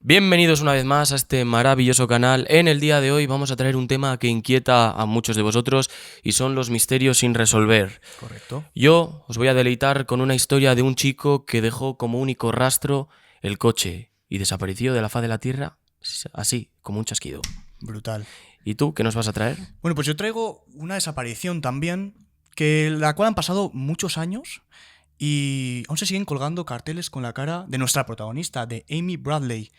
Bienvenidos una vez más a este maravilloso canal. En el día de hoy vamos a traer un tema que inquieta a muchos de vosotros y son los misterios sin resolver. Correcto. Yo os voy a deleitar con una historia de un chico que dejó como único rastro el coche y desapareció de la faz de la tierra así, como un chasquido. Brutal. ¿Y tú qué nos vas a traer? Bueno, pues yo traigo una desaparición también, la cual han pasado muchos años y aún se siguen colgando carteles con la cara de nuestra protagonista, de Amy Bradley.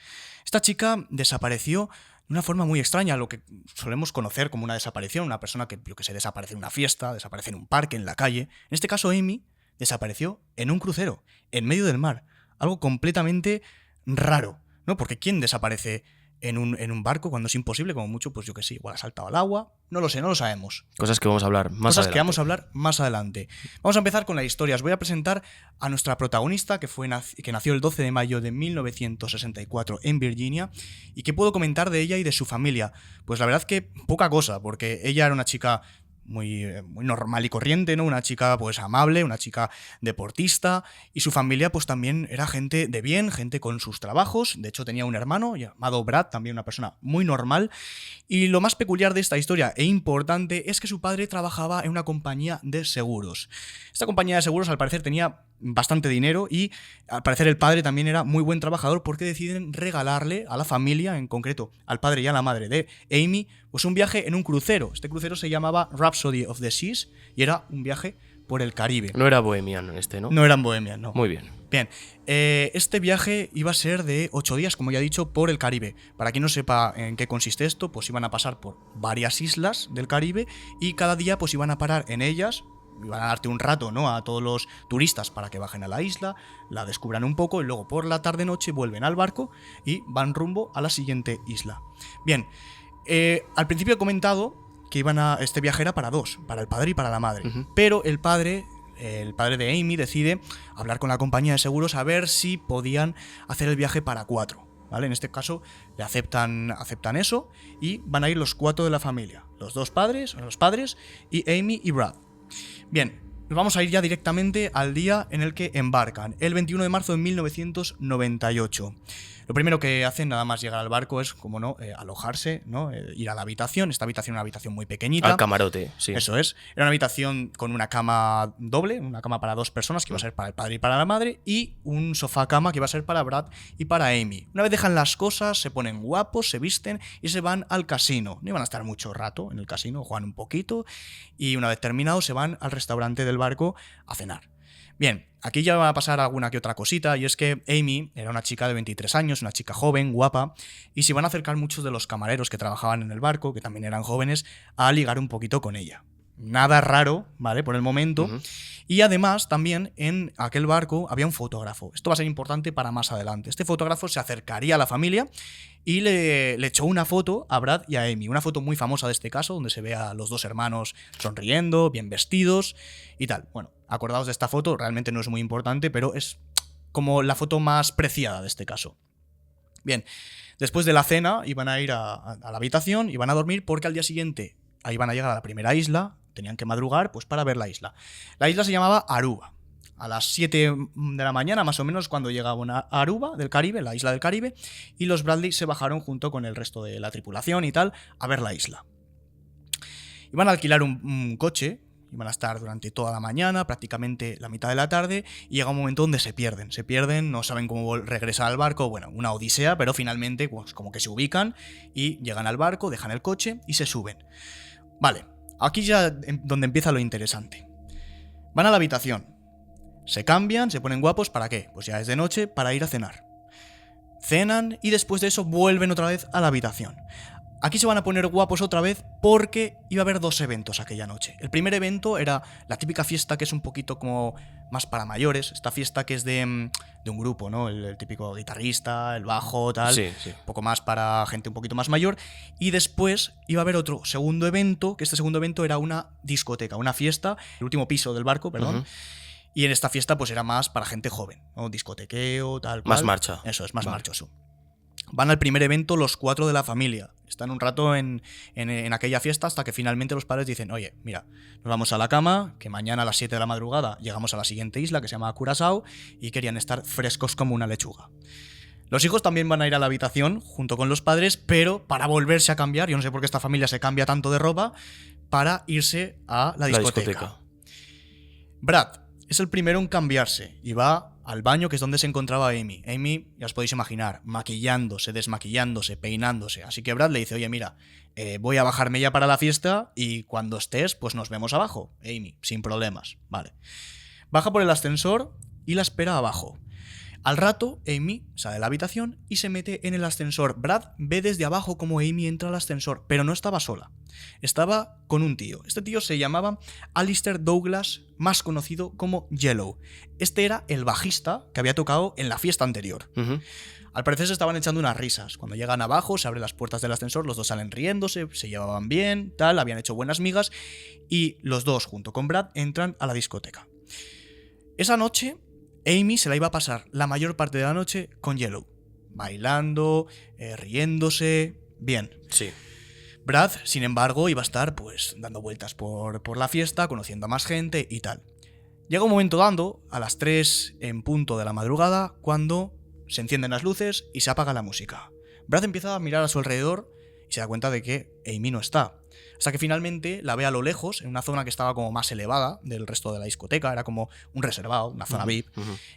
Esta chica desapareció de una forma muy extraña, lo que solemos conocer como una desaparición, una persona que, desaparece en una fiesta, desaparece en un parque, en la calle. En este caso, Amy desapareció en un crucero, en medio del mar. Algo completamente raro, ¿no? Porque ¿quién desaparece en un barco cuando es imposible? Como mucho, pues yo que sé, igual ha saltado al agua. No lo sé, no lo sabemos. Cosas que vamos a hablar más Cosas adelante. que vamos a hablar más adelante. Vamos a empezar con la historia. Os voy a presentar a nuestra protagonista, que nació el 12 de mayo de 1964 en Virginia. ¿Y qué puedo comentar de ella y de su familia? Pues la verdad que poca cosa, porque ella era una chica muy normal y corriente, ¿no? Una chica pues amable, una chica deportista, y su familia pues también era gente de bien, gente con sus trabajos. De hecho tenía un hermano llamado Brad, también una persona muy normal. Y lo más peculiar de esta historia e importante es que su padre trabajaba en una compañía de seguros. Esta compañía de seguros al parecer tenía bastante dinero y al parecer el padre también era muy buen trabajador, porque deciden regalarle a la familia, en concreto al padre y a la madre de Amy, pues un viaje en un crucero. Este crucero se llamaba Rhapsody of the Seas y era un viaje por el Caribe. No era bohemiano este, ¿no? No eran bohemias, no. Muy bien. Bien, este viaje iba a ser de 8 días, como ya he dicho, por el Caribe. Para quien no sepa en qué consiste esto, pues iban a pasar por varias islas del Caribe y cada día pues iban a parar en ellas. Iban a darte un rato, ¿no?, a todos los turistas para que bajen a la isla, la descubran un poco y luego por la tarde-noche vuelven al barco y van rumbo a la siguiente isla. Bien, al principio he comentado que este viaje era para dos, para el padre y para la madre. Pero el padre de Amy decide hablar con la compañía de seguros a ver si podían hacer el viaje para 4. ¿Vale? En este caso le aceptan eso y van a ir los 4 de la familia, los padres y Amy y Brad. Bien, nos vamos a ir ya directamente al día en el que embarcan, el 21 de marzo de 1998. Lo primero que hacen nada más llegar al barco es, como no, alojarse, ¿no? Ir a la habitación. Esta habitación era una habitación muy pequeñita. Al camarote, sí. Eso es. Era una habitación con una cama doble, una cama para 2 personas, que iba a ser para el padre y para la madre, y un sofá-cama que iba a ser para Brad y para Amy. Una vez dejan las cosas, se ponen guapos, se visten y se van al casino. No iban a estar mucho rato en el casino, juegan un poquito, y una vez terminado se van al restaurante del barco a cenar. Bien, aquí ya va a pasar alguna que otra cosita, y es que Amy era una chica de 23 años, una chica joven, guapa, y se iban a acercar muchos de los camareros que trabajaban en el barco, que también eran jóvenes, a ligar un poquito con ella. Nada raro, ¿vale? Por el momento. Y además, también en aquel barco había un fotógrafo. Esto va a ser importante para más adelante. Este fotógrafo se acercaría a la familia y le echó una foto a Brad y a Amy. Una foto muy famosa de este caso, donde se ve a los dos hermanos sonriendo, bien vestidos y tal. Bueno, acordaos de esta foto, realmente no es muy importante, pero es como la foto más preciada de este caso. Bien, después de la cena iban a ir a la habitación, iban a dormir, porque al día siguiente ahí van a llegar a la primera isla, tenían que madrugar pues para ver la isla. La isla se llamaba Aruba. A las 7 de la mañana, más o menos, cuando llegaban a Aruba, del Caribe, la isla del Caribe, y los Bradley se bajaron junto con el resto de la tripulación y tal a ver la isla. Iban a alquilar un coche, iban a estar durante toda la mañana, prácticamente la mitad de la tarde, y llega un momento donde se pierden, no saben cómo regresar al barco. Bueno, una odisea, pero finalmente pues como que se ubican y llegan al barco, dejan el coche y se suben. Vale, aquí ya donde empieza lo interesante. Van a la habitación, se cambian, se ponen guapos, ¿para qué? Pues ya es de noche, para ir a cenar. Cenan y después de eso vuelven otra vez a la habitación. Aquí se van a poner guapos otra vez porque iba a haber 2 eventos aquella noche. El primer evento era la típica fiesta que es un poquito como más para mayores. Esta fiesta que es de un grupo, ¿no? El típico guitarrista, el bajo, tal. Sí. Un poco más para gente un poquito más mayor. Y después iba a haber otro segundo evento, que este segundo evento era una discoteca, una fiesta, el último piso del barco, perdón. Y en esta fiesta pues era más para gente joven, ¿no? Discotequeo, tal cual. Más marcha. Eso es, más marchoso. Van al primer evento los 4 de la familia. Están un rato en aquella fiesta hasta que finalmente los padres dicen: oye, mira, nos vamos a la cama, que mañana a las 7 de la madrugada llegamos a la siguiente isla, que se llama Curazao, y querían estar frescos como una lechuga. Los hijos también van a ir a la habitación junto con los padres, pero para volverse a cambiar, yo no sé por qué esta familia se cambia tanto de ropa, para irse a la discoteca. Brad es el primero en cambiarse y va al baño, que es donde se encontraba Amy. Amy, ya os podéis imaginar, maquillándose, desmaquillándose, peinándose. Así que Brad le dice, oye, mira, voy a bajarme ya para la fiesta y cuando estés, pues nos vemos abajo. Amy, sin problemas. Vale. Baja por el ascensor y la espera abajo. Al rato, Amy sale de la habitación y se mete en el ascensor. Brad ve desde abajo cómo Amy entra al ascensor, pero no estaba sola. Estaba con un tío. Este tío se llamaba Alistair Douglas, más conocido como Yellow. Este era el bajista que había tocado en la fiesta anterior. Al parecer se estaban echando unas risas. Cuando llegan abajo, se abren las puertas del ascensor, los dos salen riéndose, se llevaban bien, tal, habían hecho buenas migas y los dos, junto con Brad, entran a la discoteca. Esa noche, Amy se la iba a pasar la mayor parte de la noche con Yellow, bailando, riéndose, bien. Sí. Brad, sin embargo, iba a estar pues dando vueltas por la fiesta, conociendo a más gente y tal. Llega un momento dando, a las 3 en punto de la madrugada, cuando se encienden las luces y se apaga la música. Brad empieza a mirar a su alrededor y se da cuenta de que Amy no está. Hasta que finalmente la ve a lo lejos, en una zona que estaba como más elevada del resto de la discoteca, era como un reservado, una zona VIP.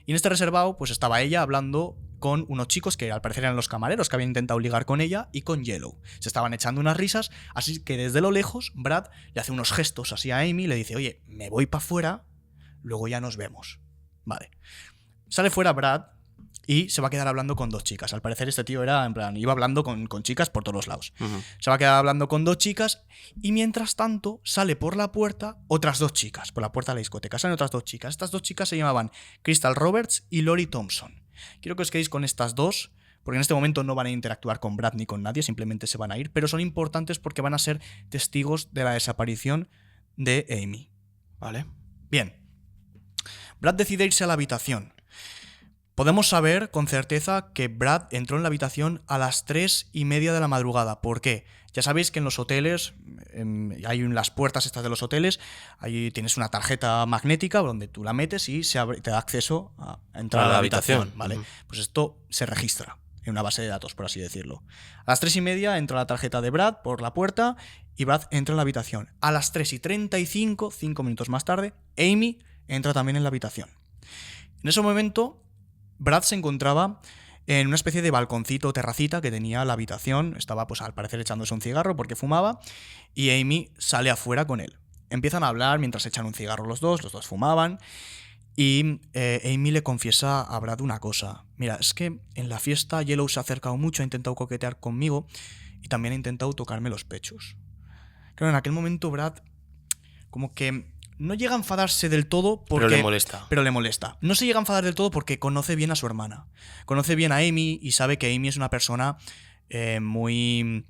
Y en este reservado pues estaba ella hablando con unos chicos que al parecer eran los camareros que habían intentado ligar con ella y con Yellow. Se estaban echando unas risas, así que desde lo lejos Brad le hace unos gestos así a Amy y le dice, oye, me voy para afuera, luego ya nos vemos. Vale. Sale fuera Brad y se va a quedar hablando con dos chicas. Al parecer este tío era, en plan, iba hablando con chicas por todos los lados. Se va a quedar hablando con dos chicas y mientras tanto sale por la puerta otras dos chicas. Por la puerta de la discoteca salen otras dos chicas. Estas dos chicas se llamaban Crystal Roberts y Lori Thompson. Quiero que os quedéis con estas dos, porque en este momento no van a interactuar con Brad ni con nadie, simplemente se van a ir, pero son importantes porque van a ser testigos de la desaparición de Amy. ¿Vale? Bien. Brad decide irse a la habitación. Podemos saber con certeza que Brad entró en la habitación a las 3:30 de la madrugada. ¿Por qué? Ya sabéis que en los hoteles, hay en las puertas estas de los hoteles, ahí tienes una tarjeta magnética donde tú la metes y se abre, te da acceso a entrar a la habitación. ¿Vale? Pues esto se registra en una base de datos, por así decirlo. A las 3:30 entra la tarjeta de Brad por la puerta y Brad entra en la habitación. A las 3:35, 5 minutos más tarde, Amy entra también en la habitación. En ese momento, Brad se encontraba en una especie de balconcito o terracita que tenía la habitación. Estaba, pues al parecer, echándose un cigarro porque fumaba. Y Amy sale afuera con él. Empiezan a hablar mientras echan un cigarro los dos fumaban. Y Amy le confiesa a Brad una cosa. Mira, es que en la fiesta Yellow se ha acercado mucho, ha intentado coquetear conmigo y también ha intentado tocarme los pechos. Claro, en aquel momento Brad como que no llega a enfadarse del todo porque... Pero le molesta. No se llega a enfadar del todo porque conoce bien a su hermana. Conoce bien a Amy y sabe que Amy es una persona muy...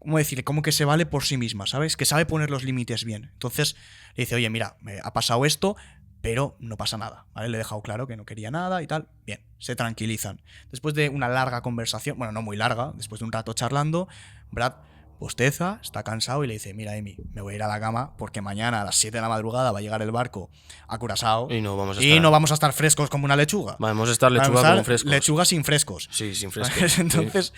¿Cómo decirle? Como que se vale por sí misma, ¿sabes? Que sabe poner los límites bien. Entonces le dice, oye, mira, ha pasado esto, pero no pasa nada, ¿vale? Le he dejado claro que no quería nada y tal. Bien, se tranquilizan. Después de una larga conversación, bueno, no muy larga, después de un rato charlando, Brad bosteza, está cansado y le dice, mira, Amy, me voy a ir a la cama porque mañana a las 7 de la madrugada va a llegar el barco a Curazao y no vamos a estar frescos como una lechuga. Vamos a estar lechuga con frescos. Lechuga sin frescos. Sí, sin frescos. Entonces,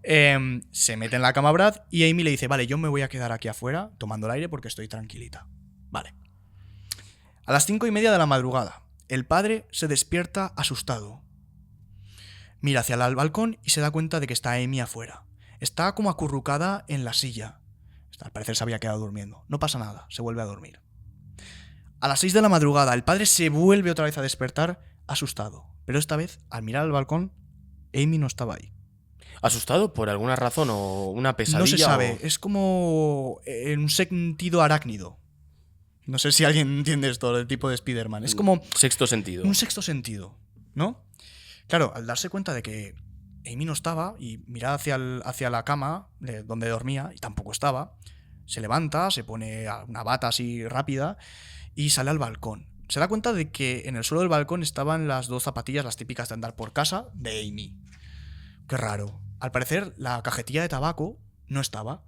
se mete en la cama Brad y Amy le dice, vale, yo me voy a quedar aquí afuera tomando el aire porque estoy tranquilita. Vale. A las 5:30 de la madrugada, el padre se despierta asustado. Mira hacia el balcón y se da cuenta de que está Amy afuera. Está como acurrucada en la silla. Al parecer se había quedado durmiendo. No pasa nada, se vuelve a dormir. A las 6 de la madrugada, el padre se vuelve otra vez a despertar, asustado. Pero esta vez, al mirar al balcón, Amy no estaba ahí. ¿Asustado por alguna razón o una pesadilla? No se sabe, es como en un sentido arácnido. No sé si alguien entiende esto, el tipo de Spider-Man. Es como... Sexto sentido. Un sexto sentido, ¿no? Claro, al darse cuenta de que Amy no estaba y mira hacia la cama donde dormía y tampoco estaba, se levanta, se pone una bata así rápida y sale al balcón. Se da cuenta de que en el suelo del balcón estaban las dos zapatillas, las típicas de andar por casa, de Amy. Qué raro. Al parecer, la cajetilla de tabaco no estaba.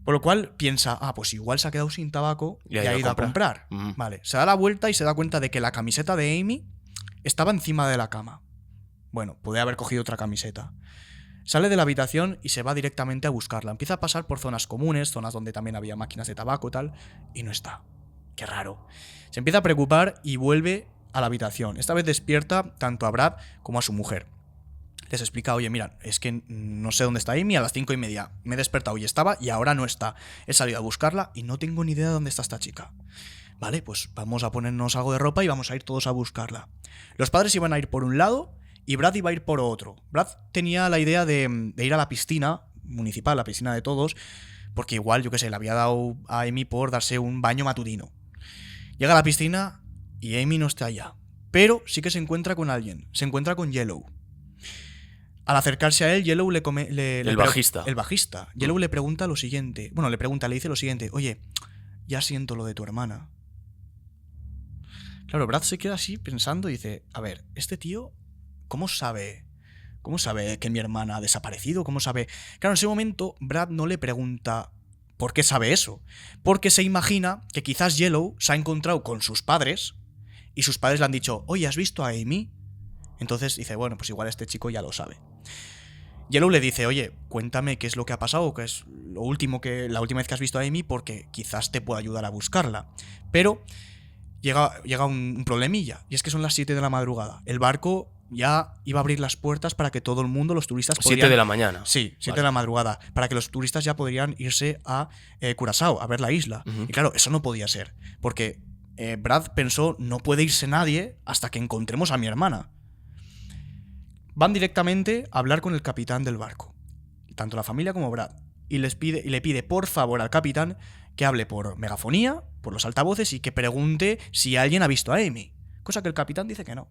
Por lo cual piensa, pues igual se ha quedado sin tabaco y ha ido a comprar. Vale. Se da la vuelta y se da cuenta de que la camiseta de Amy estaba encima de la cama. Bueno, puede haber cogido otra camiseta. Sale de la habitación y se va directamente a buscarla. Empieza a pasar por zonas comunes, zonas donde también había máquinas de tabaco y tal, y no está. Qué raro. Se empieza a preocupar y vuelve a la habitación. Esta vez despierta tanto a Brad como a su mujer. Les explica, oye, mira, es que no sé dónde está Amy, a las 5:30 me he despertado y estaba y ahora no está. He salido a buscarla y no tengo ni idea de dónde está esta chica. Vale, pues vamos a ponernos algo de ropa y vamos a ir todos a buscarla. Los padres iban a ir por un lado y Brad iba a ir por otro. Brad tenía la idea de ir a la piscina municipal, la piscina de todos, porque igual, yo qué sé, le había dado a Amy por darse un baño matutino. Llega a la piscina y Amy no está allá. Pero sí que se encuentra con alguien. Se encuentra con Yellow. Al acercarse a él, Yellow El bajista. El bajista. Yellow le pregunta lo siguiente. Bueno, le dice lo siguiente. Oye, ya siento lo de tu hermana. Claro, Brad se queda así pensando y dice, a ver, este tío, ¿cómo sabe que mi hermana ha desaparecido? ¿Cómo sabe? Claro, en ese momento, Brad no le pregunta por qué sabe eso. Porque se imagina que quizás Yellow se ha encontrado con sus padres y sus padres le han dicho, oye, ¿has visto a Amy? Entonces dice, bueno, pues igual este chico ya lo sabe. Yellow le dice, oye, cuéntame qué es lo que ha pasado, qué es la última vez que has visto a Amy, porque quizás te pueda ayudar a buscarla. Pero llega un problemilla, y es que son las 7 de la madrugada. El barco ya iba a abrir las puertas para que todo el mundo, los turistas... 7 de la mañana. Sí, 7 de la madrugada, para que los turistas ya podrían irse a Curazao, a ver la isla. Y claro, eso no podía ser, porque Brad pensó, no puede irse nadie hasta que encontremos a mi hermana. Van directamente a hablar con el capitán del barco, tanto la familia como Brad, y le pide por favor al capitán que hable por megafonía, por los altavoces, y que pregunte si alguien ha visto a Amy. Cosa que el capitán dice que no.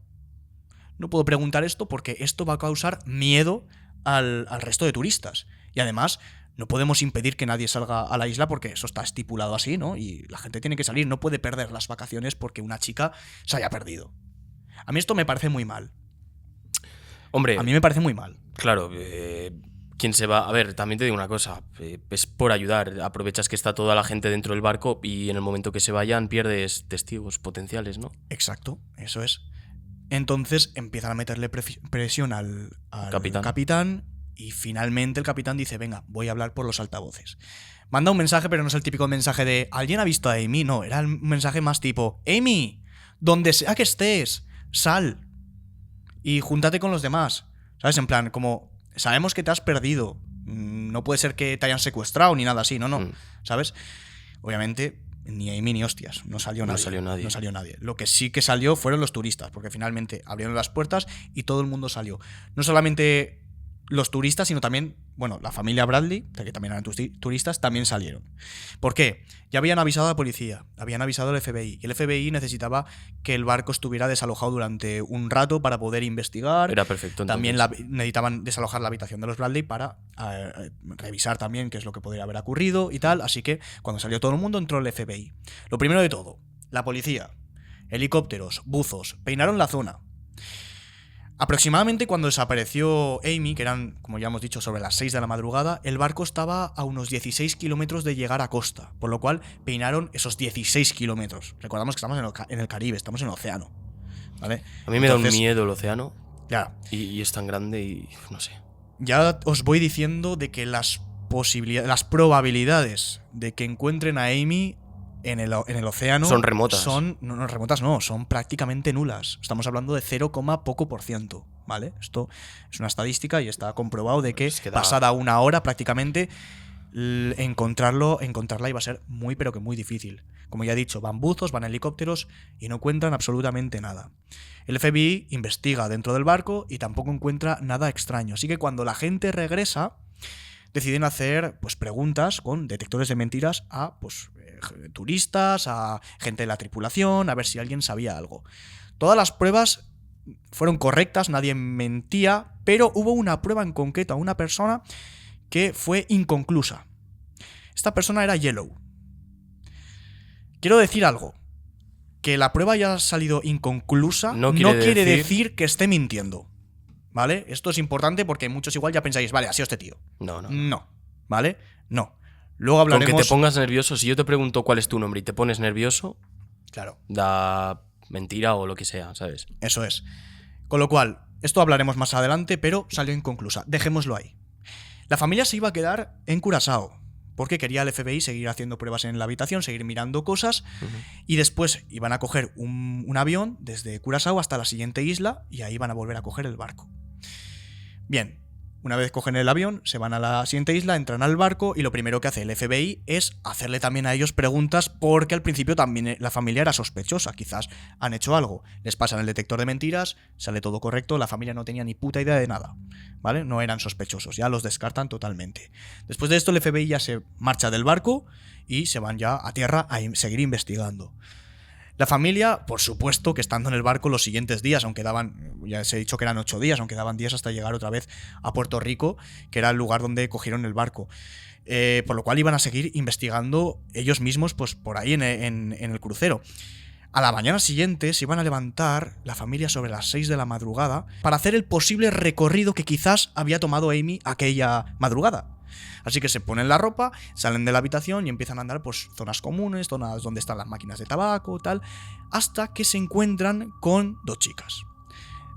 No puedo preguntar esto porque esto va a causar miedo al resto de turistas. Y además, no podemos impedir que nadie salga a la isla porque eso está estipulado así, ¿no? Y la gente tiene que salir, no puede perder las vacaciones porque una chica se haya perdido. A mí esto me parece muy mal. Hombre, a mí me parece muy mal. Claro, ¿quién se va? A ver, también te digo una cosa, es por ayudar, aprovechas que está toda la gente dentro del barco y en el momento que se vayan pierdes testigos potenciales, ¿no? Exacto, eso es. Entonces empiezan a meterle presión al capitán y finalmente el capitán dice, venga, voy a hablar por los altavoces. Manda un mensaje, pero no es el típico mensaje de ¿alguien ha visto a Amy? No, era un mensaje más tipo, Amy, donde sea que estés, sal y júntate con los demás. ¿Sabes? En plan, como, sabemos que te has perdido. No puede ser que te hayan secuestrado ni nada así, no. ¿Sabes? Obviamente, ni Amy ni hostias. No salió nadie. Lo que sí que salió fueron los turistas, porque finalmente abrieron las puertas y todo el mundo salió. No solamente los turistas, sino también, bueno, la familia Bradley, que también eran turistas, también salieron. ¿Por qué? Ya habían avisado a la policía, habían avisado al FBI, y el FBI necesitaba que el barco estuviera desalojado durante un rato para poder investigar. Era perfecto. Entonces. También necesitaban desalojar la habitación de los Bradley para revisar también qué es lo que podría haber ocurrido y tal, así que cuando salió todo el mundo entró el FBI. Lo primero de todo, la policía, helicópteros, buzos, peinaron la zona. Aproximadamente cuando desapareció Amy, que eran, como ya hemos dicho, sobre las 6 de la madrugada, el barco estaba a unos 16 kilómetros de llegar a costa, por lo cual peinaron esos 16 kilómetros. Recordamos que estamos en el Caribe, estamos en el océano, ¿vale? A mí me da un miedo el océano. Claro. Y es tan grande y no sé. Ya os voy diciendo de que las probabilidades de que encuentren a Amy en el océano son remotas. No, remotas no, son prácticamente nulas. Estamos hablando de 0, poco por ciento, ¿vale? Esto es una estadística y está comprobado de que pasada una hora prácticamente encontrarla iba a ser muy pero que muy difícil. Como ya he dicho, van buzos, van helicópteros y no encuentran absolutamente nada. El FBI investiga dentro del barco y tampoco encuentra nada extraño. Así que cuando la gente regresa, deciden hacer pues preguntas con detectores de mentiras a turistas, a gente de la tripulación, a ver si alguien sabía algo. Todas las pruebas fueron correctas, nadie mentía, pero hubo una prueba en concreto a una persona que fue inconclusa. Esta persona era Yellow. Quiero decir algo. Que la prueba haya salido inconclusa no quiere decir que esté mintiendo. ¿Vale? Esto es importante porque muchos igual ya pensáis, vale, ha sido este tío. No. ¿Vale? No. Luego hablaremos... Con que te pongas nervioso, si yo te pregunto cuál es tu nombre y te pones nervioso, claro, da mentira o lo que sea, ¿sabes? Eso es. Con lo cual, esto hablaremos más adelante, pero salió inconclusa. Dejémoslo ahí. La familia se iba a quedar en Curazao, porque quería el FBI seguir haciendo pruebas en la habitación, seguir mirando cosas, y después iban a coger un avión desde Curazao hasta la siguiente isla, y ahí van a volver a coger el barco. Bien, una vez cogen el avión, se van a la siguiente isla, entran al barco, y lo primero que hace el FBI es hacerle también a ellos preguntas, porque al principio también la familia era sospechosa, quizás han hecho algo. Les pasan el detector de mentiras, sale todo correcto, la familia no tenía ni puta idea de nada, ¿vale? No eran sospechosos, ya los descartan totalmente. Después de esto, el FBI ya se marcha del barco y se van ya a tierra a seguir investigando. La familia, por supuesto, que estando en el barco los siguientes días, aunque daban, ya se ha dicho que eran 8 días, aunque daban días hasta llegar otra vez a Puerto Rico, que era el lugar donde cogieron el barco. Por lo cual iban a seguir investigando ellos mismos, pues por ahí en el crucero. A la mañana siguiente se iban a levantar la familia sobre las 6 de la madrugada para hacer el posible recorrido que quizás había tomado Amy aquella madrugada. Así que se ponen la ropa, salen de la habitación y empiezan a andar por zonas comunes, zonas donde están las máquinas de tabaco, tal, hasta que se encuentran con 2 chicas.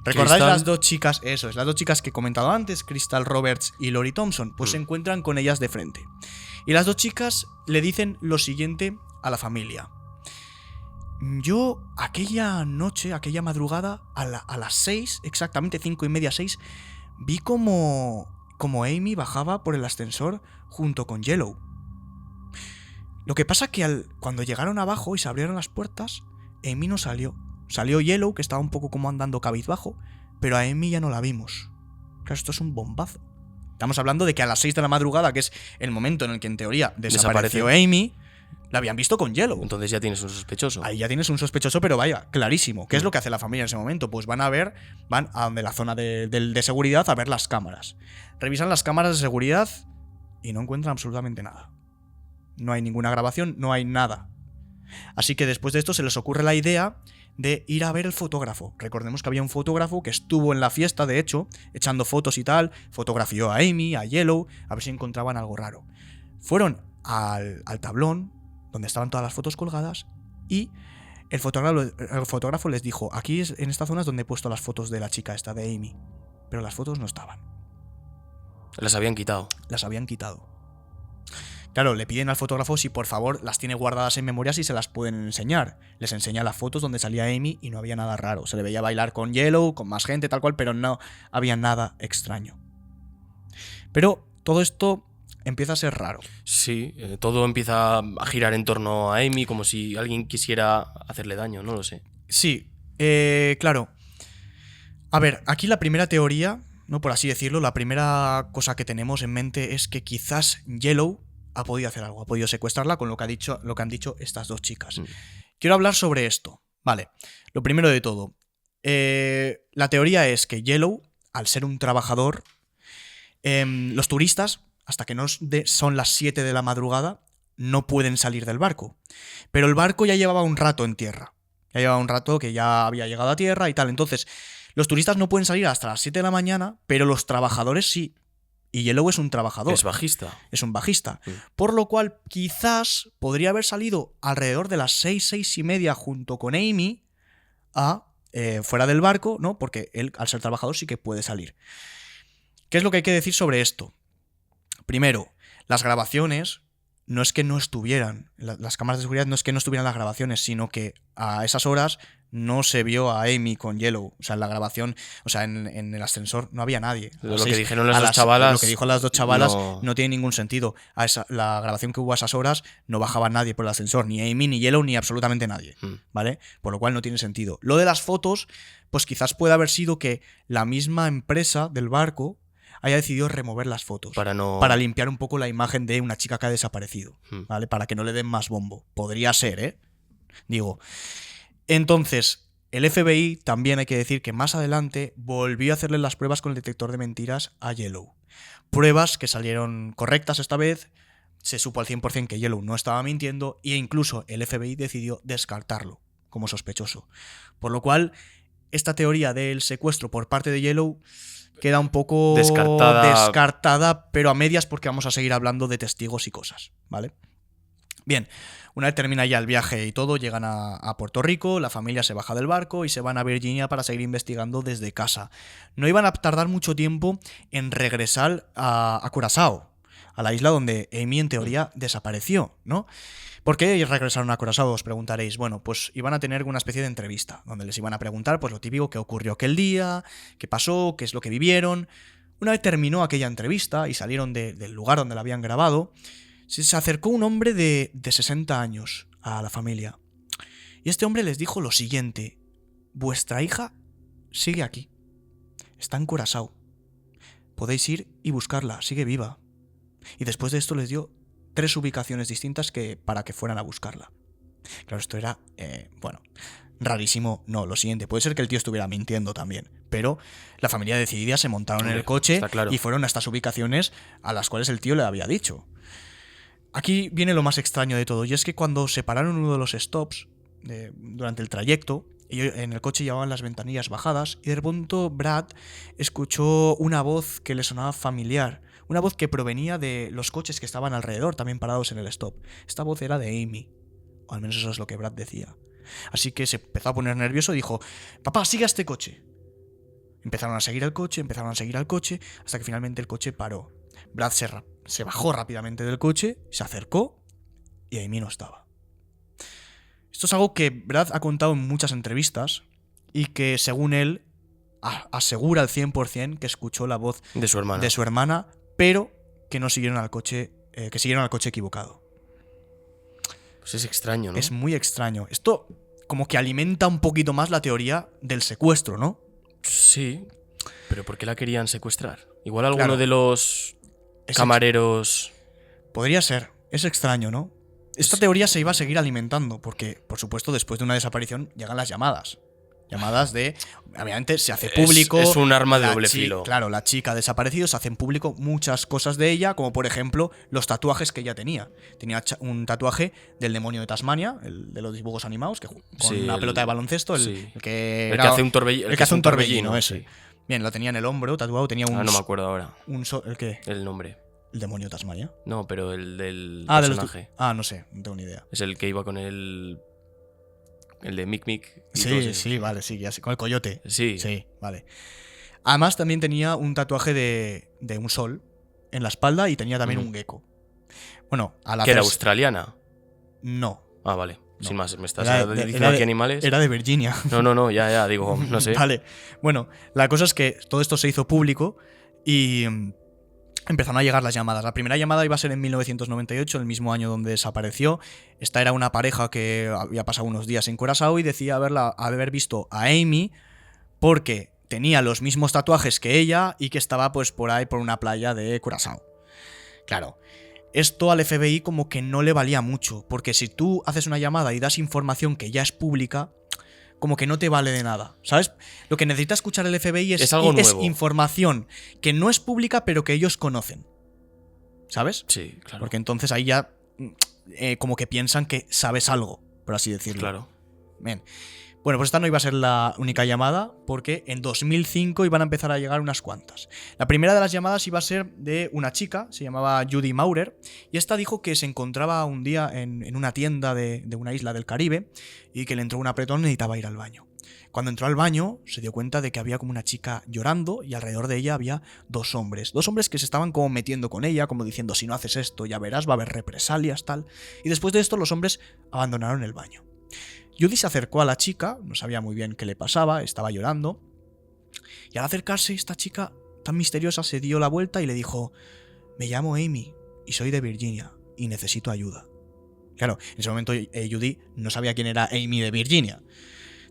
¿Recordáis Crystal? las 2 chicas? Eso es, las 2 chicas que he comentado antes, Crystal Roberts y Lori Thompson, pues se encuentran con ellas de frente. Y las 2 chicas le dicen lo siguiente a la familia. Yo aquella noche, aquella madrugada, a las 6, exactamente 5:30, 6, vi como Amy bajaba por el ascensor junto con Yellow. Lo que pasa que cuando llegaron abajo y se abrieron las puertas, Amy no salió. Salió Yellow, que estaba un poco como andando cabizbajo, pero a Amy ya no la vimos. Claro, esto es un bombazo. Estamos hablando de que a las 6 de la madrugada, que es el momento en el que en teoría desapareció Amy, la habían visto con Yellow. Entonces ya tienes un sospechoso. Ahí ya tienes un sospechoso, pero vaya, clarísimo. ¿Qué es lo que hace la familia en ese momento? Pues van a donde la zona de seguridad a ver las cámaras. Revisan las cámaras de seguridad y no encuentran absolutamente nada. No hay ninguna grabación, no hay nada. Así que después de esto se les ocurre la idea de ir a ver el fotógrafo. Recordemos que había un fotógrafo que estuvo en la fiesta, de hecho, echando fotos y tal, fotografió a Amy, a Yellow, a ver si encontraban algo raro. Fueron al tablón donde estaban todas las fotos colgadas, y el fotógrafo les dijo, aquí en esta zona es donde he puesto las fotos de la chica esta, de Amy. Pero las fotos no estaban. Las habían quitado. Las habían quitado. Claro, le piden al fotógrafo si por favor las tiene guardadas en memoria, si se las pueden enseñar. Les enseña las fotos donde salía Amy y no había nada raro. Se le veía bailar con Yellow, con más gente, tal cual, pero no había nada extraño. Pero todo esto empieza a ser raro. Sí, todo empieza a girar en torno a Amy, como si alguien quisiera hacerle daño, no lo sé. Sí, claro. A ver, aquí la primera teoría, no por así decirlo, la primera cosa que tenemos en mente es que quizás Yellow ha podido hacer algo, ha podido secuestrarla con lo que han dicho estas 2 chicas. Quiero hablar sobre esto. Vale, lo primero de todo. La teoría es que Yellow, al ser un trabajador, los turistas, hasta que no son las 7 de la madrugada, no pueden salir del barco. Pero el barco ya llevaba un rato en tierra. Ya llevaba un rato que ya había llegado a tierra y tal. Entonces, los turistas no pueden salir hasta las 7 de la mañana, pero los trabajadores sí. Y Yellow es un trabajador. Es bajista. Es un bajista. Por lo cual, quizás podría haber salido alrededor de las 6, 6:30 junto con Amy fuera del barco, ¿no? Porque él, al ser trabajador, sí que puede salir. ¿Qué es lo que hay que decir sobre esto? Primero, las grabaciones no es que no estuvieran, las cámaras de seguridad no es que no estuvieran las grabaciones, sino que a esas horas no se vio a Amy con Yellow. O sea, en la grabación, o sea, en el ascensor no había nadie. Lo que dijeron las 2 chavalas. Lo que dijo las 2 chavalas no tiene ningún sentido. La grabación que hubo a esas horas no bajaba nadie por el ascensor, ni Amy, ni Yellow, ni absolutamente nadie. ¿Vale? Por lo cual no tiene sentido. Lo de las fotos, pues quizás puede haber sido que la misma empresa del barco haya decidido remover las fotos para limpiar un poco la imagen de una chica que ha desaparecido, ¿vale? Para que no le den más bombo. Podría ser, ¿eh? Digo. Entonces, el FBI también hay que decir que más adelante volvió a hacerle las pruebas con el detector de mentiras a Yellow. Pruebas que salieron correctas esta vez, se supo al 100% que Yellow no estaba mintiendo e incluso el FBI decidió descartarlo como sospechoso. Por lo cual, esta teoría del secuestro por parte de Yellow queda un poco descartada, pero a medias, porque vamos a seguir hablando de testigos y cosas, ¿vale? Bien, una vez termina ya el viaje y todo, llegan a Puerto Rico, la familia se baja del barco y se van a Virginia para seguir investigando desde casa. No iban a tardar mucho tiempo en regresar a Curazao, a la isla donde Amy en teoría desapareció, ¿no? ¿Por qué regresaron a Curazao? Os preguntaréis. Bueno, pues iban a tener una especie de entrevista, donde les iban a preguntar pues lo típico, qué ocurrió aquel día, qué pasó, qué es lo que vivieron. Una vez terminó aquella entrevista y salieron del lugar donde la habían grabado, se acercó un hombre de 60 años a la familia. Y este hombre les dijo lo siguiente: vuestra hija sigue aquí. Está en Curazao. Podéis ir y buscarla, sigue viva. Y después de esto les dio 3 ubicaciones distintas para que fueran a buscarla. Claro, esto era, rarísimo. No, lo siguiente, puede ser que el tío estuviera mintiendo también, pero la familia decidida se montaron en el coche y fueron a estas ubicaciones a las cuales el tío le había dicho. Aquí viene lo más extraño de todo, y es que cuando se pararon uno de los stops durante el trayecto, ellos en el coche llevaban las ventanillas bajadas y de pronto Brad escuchó una voz que le sonaba familiar, una voz que provenía de los coches que estaban alrededor, también parados en el stop. Esta voz era de Amy, o al menos eso es lo que Brad decía. Así que se empezó a poner nervioso y dijo: papá, siga este coche. Empezaron a seguir al coche, hasta que finalmente el coche paró. Brad se bajó rápidamente del coche, se acercó y Amy no estaba. Esto es algo que Brad ha contado en muchas entrevistas y que, según él, asegura al 100% que escuchó la voz de su hermana, pero que no siguieron al coche, que siguieron al coche equivocado. Pues es extraño, ¿no? Es muy extraño. Esto como que alimenta un poquito más la teoría del secuestro, ¿no? Sí, pero ¿por qué la querían secuestrar? Igual alguno de los camareros... Podría ser. Es extraño, ¿no? Esta teoría se iba a seguir alimentando porque, por supuesto, después de una desaparición llegan las llamadas. Llamadas de... Obviamente se hace público... Es un arma de doble filo. Claro, la chica ha desaparecido, se hacen público muchas cosas de ella, como por ejemplo los tatuajes que ella tenía. Tenía un tatuaje del demonio de Tasmania, el de los dibujos animados, con una pelota de baloncesto, el que hace un torbellino. El que hace un torbellino, ese. Sí. Bien, lo tenía en el hombro, tatuado, tenía un... no me acuerdo ahora. ¿El qué? El nombre. ¿El demonio de Tasmania? No, pero el del personaje. No sé, no tengo ni idea. Es el que iba con el de Mick Mick. Sí, vale, sí, ya sé, con el coyote. Sí, vale. Además también tenía un tatuaje de un sol en la espalda y tenía también un gecko. Bueno, ¿Que era australiana? No. Ah, vale. No. Sin más, me estás diciendo aquí animales. Era de Virginia. No, ya, digo, no sé. Vale. Bueno, la cosa es que todo esto se hizo público y empezaron a llegar las llamadas. La primera llamada iba a ser en 1998, el mismo año donde desapareció. Esta era una pareja que había pasado unos días en Curazao y decía haber visto a Amy porque tenía los mismos tatuajes que ella y que estaba pues por ahí por una playa de Curazao. Claro, esto al FBI como que no le valía mucho, porque si tú haces una llamada y das información que ya es pública, como que no te vale de nada, ¿sabes? Lo que necesita escuchar el FBI es algo nuevo. Es información que no es pública, pero que ellos conocen, ¿sabes? Sí, claro. Porque entonces ahí ya como que piensan que sabes algo, por así decirlo. Claro. Bien. Bueno, pues esta no iba a ser la única llamada, porque en 2005 iban a empezar a llegar unas cuantas. La primera de las llamadas iba a ser de una chica, se llamaba Judy Maurer, y esta dijo que se encontraba un día en una tienda de una isla del Caribe y que le entró un apretón y necesitaba ir al baño. Cuando entró al baño se dio cuenta de que había como una chica llorando y alrededor de ella había 2 hombres. 2 hombres que se estaban como metiendo con ella, como diciendo: si no haces esto ya verás, va a haber represalias, tal. Y después de esto los hombres abandonaron el baño. Judy se acercó a la chica, no sabía muy bien qué le pasaba, estaba llorando, y al acercarse esta chica tan misteriosa se dio la vuelta y le dijo: me llamo Amy y soy de Virginia y necesito ayuda. Claro, en ese momento Judy no sabía quién era Amy de Virginia.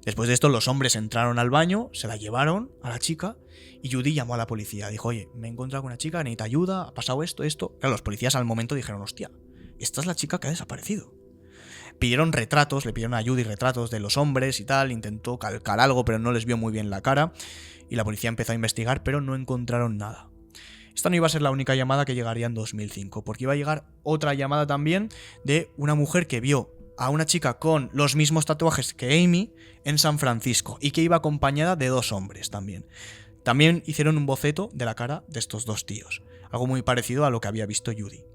Después de esto los hombres entraron al baño, se la llevaron a la chica y Judy llamó a la policía. Dijo: oye, me he encontrado con una chica, necesita ayuda, ha pasado esto. Claro, los policías al momento dijeron: hostia, esta es la chica que ha desaparecido. Pidieron retratos, le pidieron a Judy retratos de los hombres y tal, intentó calcar algo pero no les vio muy bien la cara y la policía empezó a investigar pero no encontraron nada. Esta no iba a ser la única llamada que llegaría en 2005, porque iba a llegar otra llamada también de una mujer que vio a una chica con los mismos tatuajes que Amy en San Francisco y que iba acompañada de 2 hombres también. También hicieron un boceto de la cara de estos 2 tíos, algo muy parecido a lo que había visto Judy.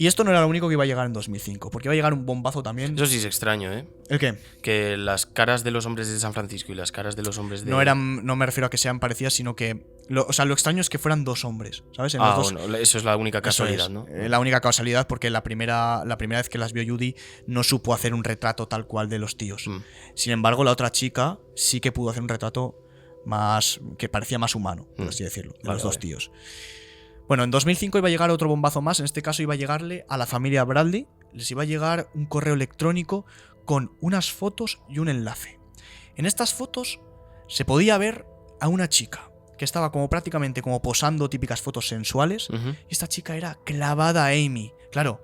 Y esto no era lo único que iba a llegar en 2005, porque iba a llegar un bombazo también. Eso sí es extraño, ¿eh? ¿El qué? Que las caras de los hombres de San Francisco y las caras de los hombres de... No me refiero a que sean parecidas, sino que... lo extraño es que fueran dos hombres, ¿sabes? En los dos, bueno, eso es la única casualidad, ¿no? La única casualidad, porque la primera vez que las vio Judy no supo hacer un retrato tal cual de los tíos. Sin embargo, la otra chica sí que pudo hacer un retrato que parecía más humano, por así decirlo, de los dos tíos. Bueno, en 2005 iba a llegar otro bombazo más. En este caso iba a llegarle a la familia Bradley. Les iba a llegar un correo electrónico con unas fotos y un enlace. En estas fotos se podía ver a una chica que estaba como prácticamente como posando típicas fotos sensuales. Y esta chica era clavada a Amy. Claro,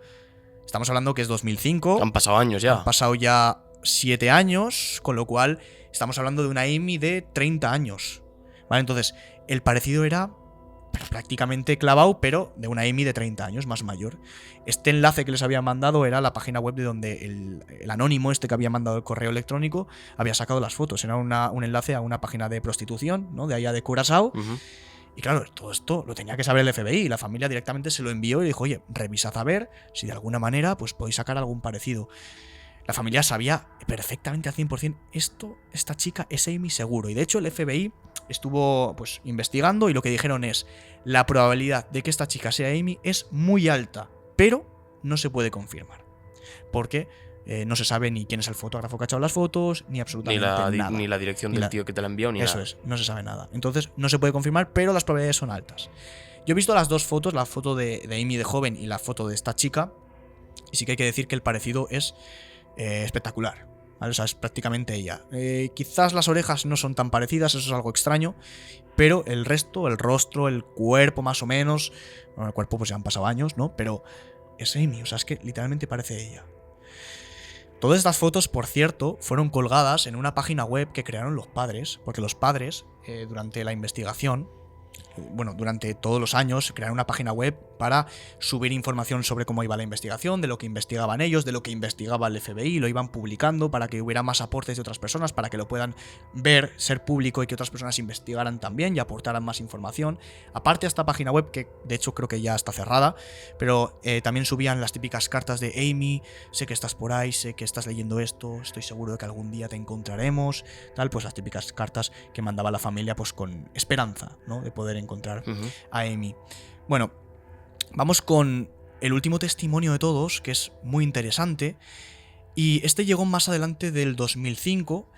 estamos hablando que es 2005. Han pasado años ya. Han pasado ya 7 años, con lo cual estamos hablando de una Amy de 30 años. ¿Vale? Entonces, el parecido era prácticamente clavado, pero de una Amy de 30 años, más mayor. Este enlace que les había mandado era la página web de donde el anónimo este que había mandado el correo electrónico había sacado las fotos. Era un enlace a una página de prostitución, ¿no? De allá de Curazao. Y claro, todo esto lo tenía que saber el FBI y la familia directamente se lo envió y dijo, oye, revisad a ver si de alguna manera pues podéis sacar algún parecido. La familia sabía perfectamente al 100% esta chica es Amy seguro. Y de hecho el FBI estuvo pues investigando y lo que dijeron es la probabilidad de que esta chica sea Amy es muy alta, pero no se puede confirmar. Porque no se sabe ni quién es el fotógrafo que ha echado las fotos, ni absolutamente nada. Ni la dirección del tío que te la envió, ni nada. Eso es, no se sabe nada. Entonces no se puede confirmar, pero las probabilidades son altas. Yo he visto las dos fotos, la foto de Amy de joven y la foto de esta chica, y sí que hay que decir que el parecido es espectacular, ¿vale? O sea, es prácticamente ella. Quizás las orejas no son tan parecidas, eso es algo extraño, pero el resto, el rostro, el cuerpo más o menos, bueno, el cuerpo pues ya han pasado años, ¿no? Pero es Amy, o sea, es que literalmente parece ella. Todas estas fotos, por cierto, fueron colgadas en una página web que crearon los padres, porque los padres, durante la investigación, durante todos los años crearon una página web para subir información sobre cómo iba la investigación, de lo que investigaban ellos, de lo que investigaba el FBI, lo iban publicando para que hubiera más aportes de otras personas, para que lo puedan ver, ser público y que otras personas investigaran también y aportaran más información. Aparte de esta página web, que de hecho creo que ya está cerrada, pero también subían las típicas cartas de Amy, sé que estás por ahí, sé que estás leyendo esto, estoy seguro de que algún día te encontraremos, tal, pues las típicas cartas que mandaba la familia pues con esperanza, ¿no? De poder encontrar a Amy. Bueno, vamos con el último testimonio de todos, que es muy interesante, y este llegó más adelante del 2005,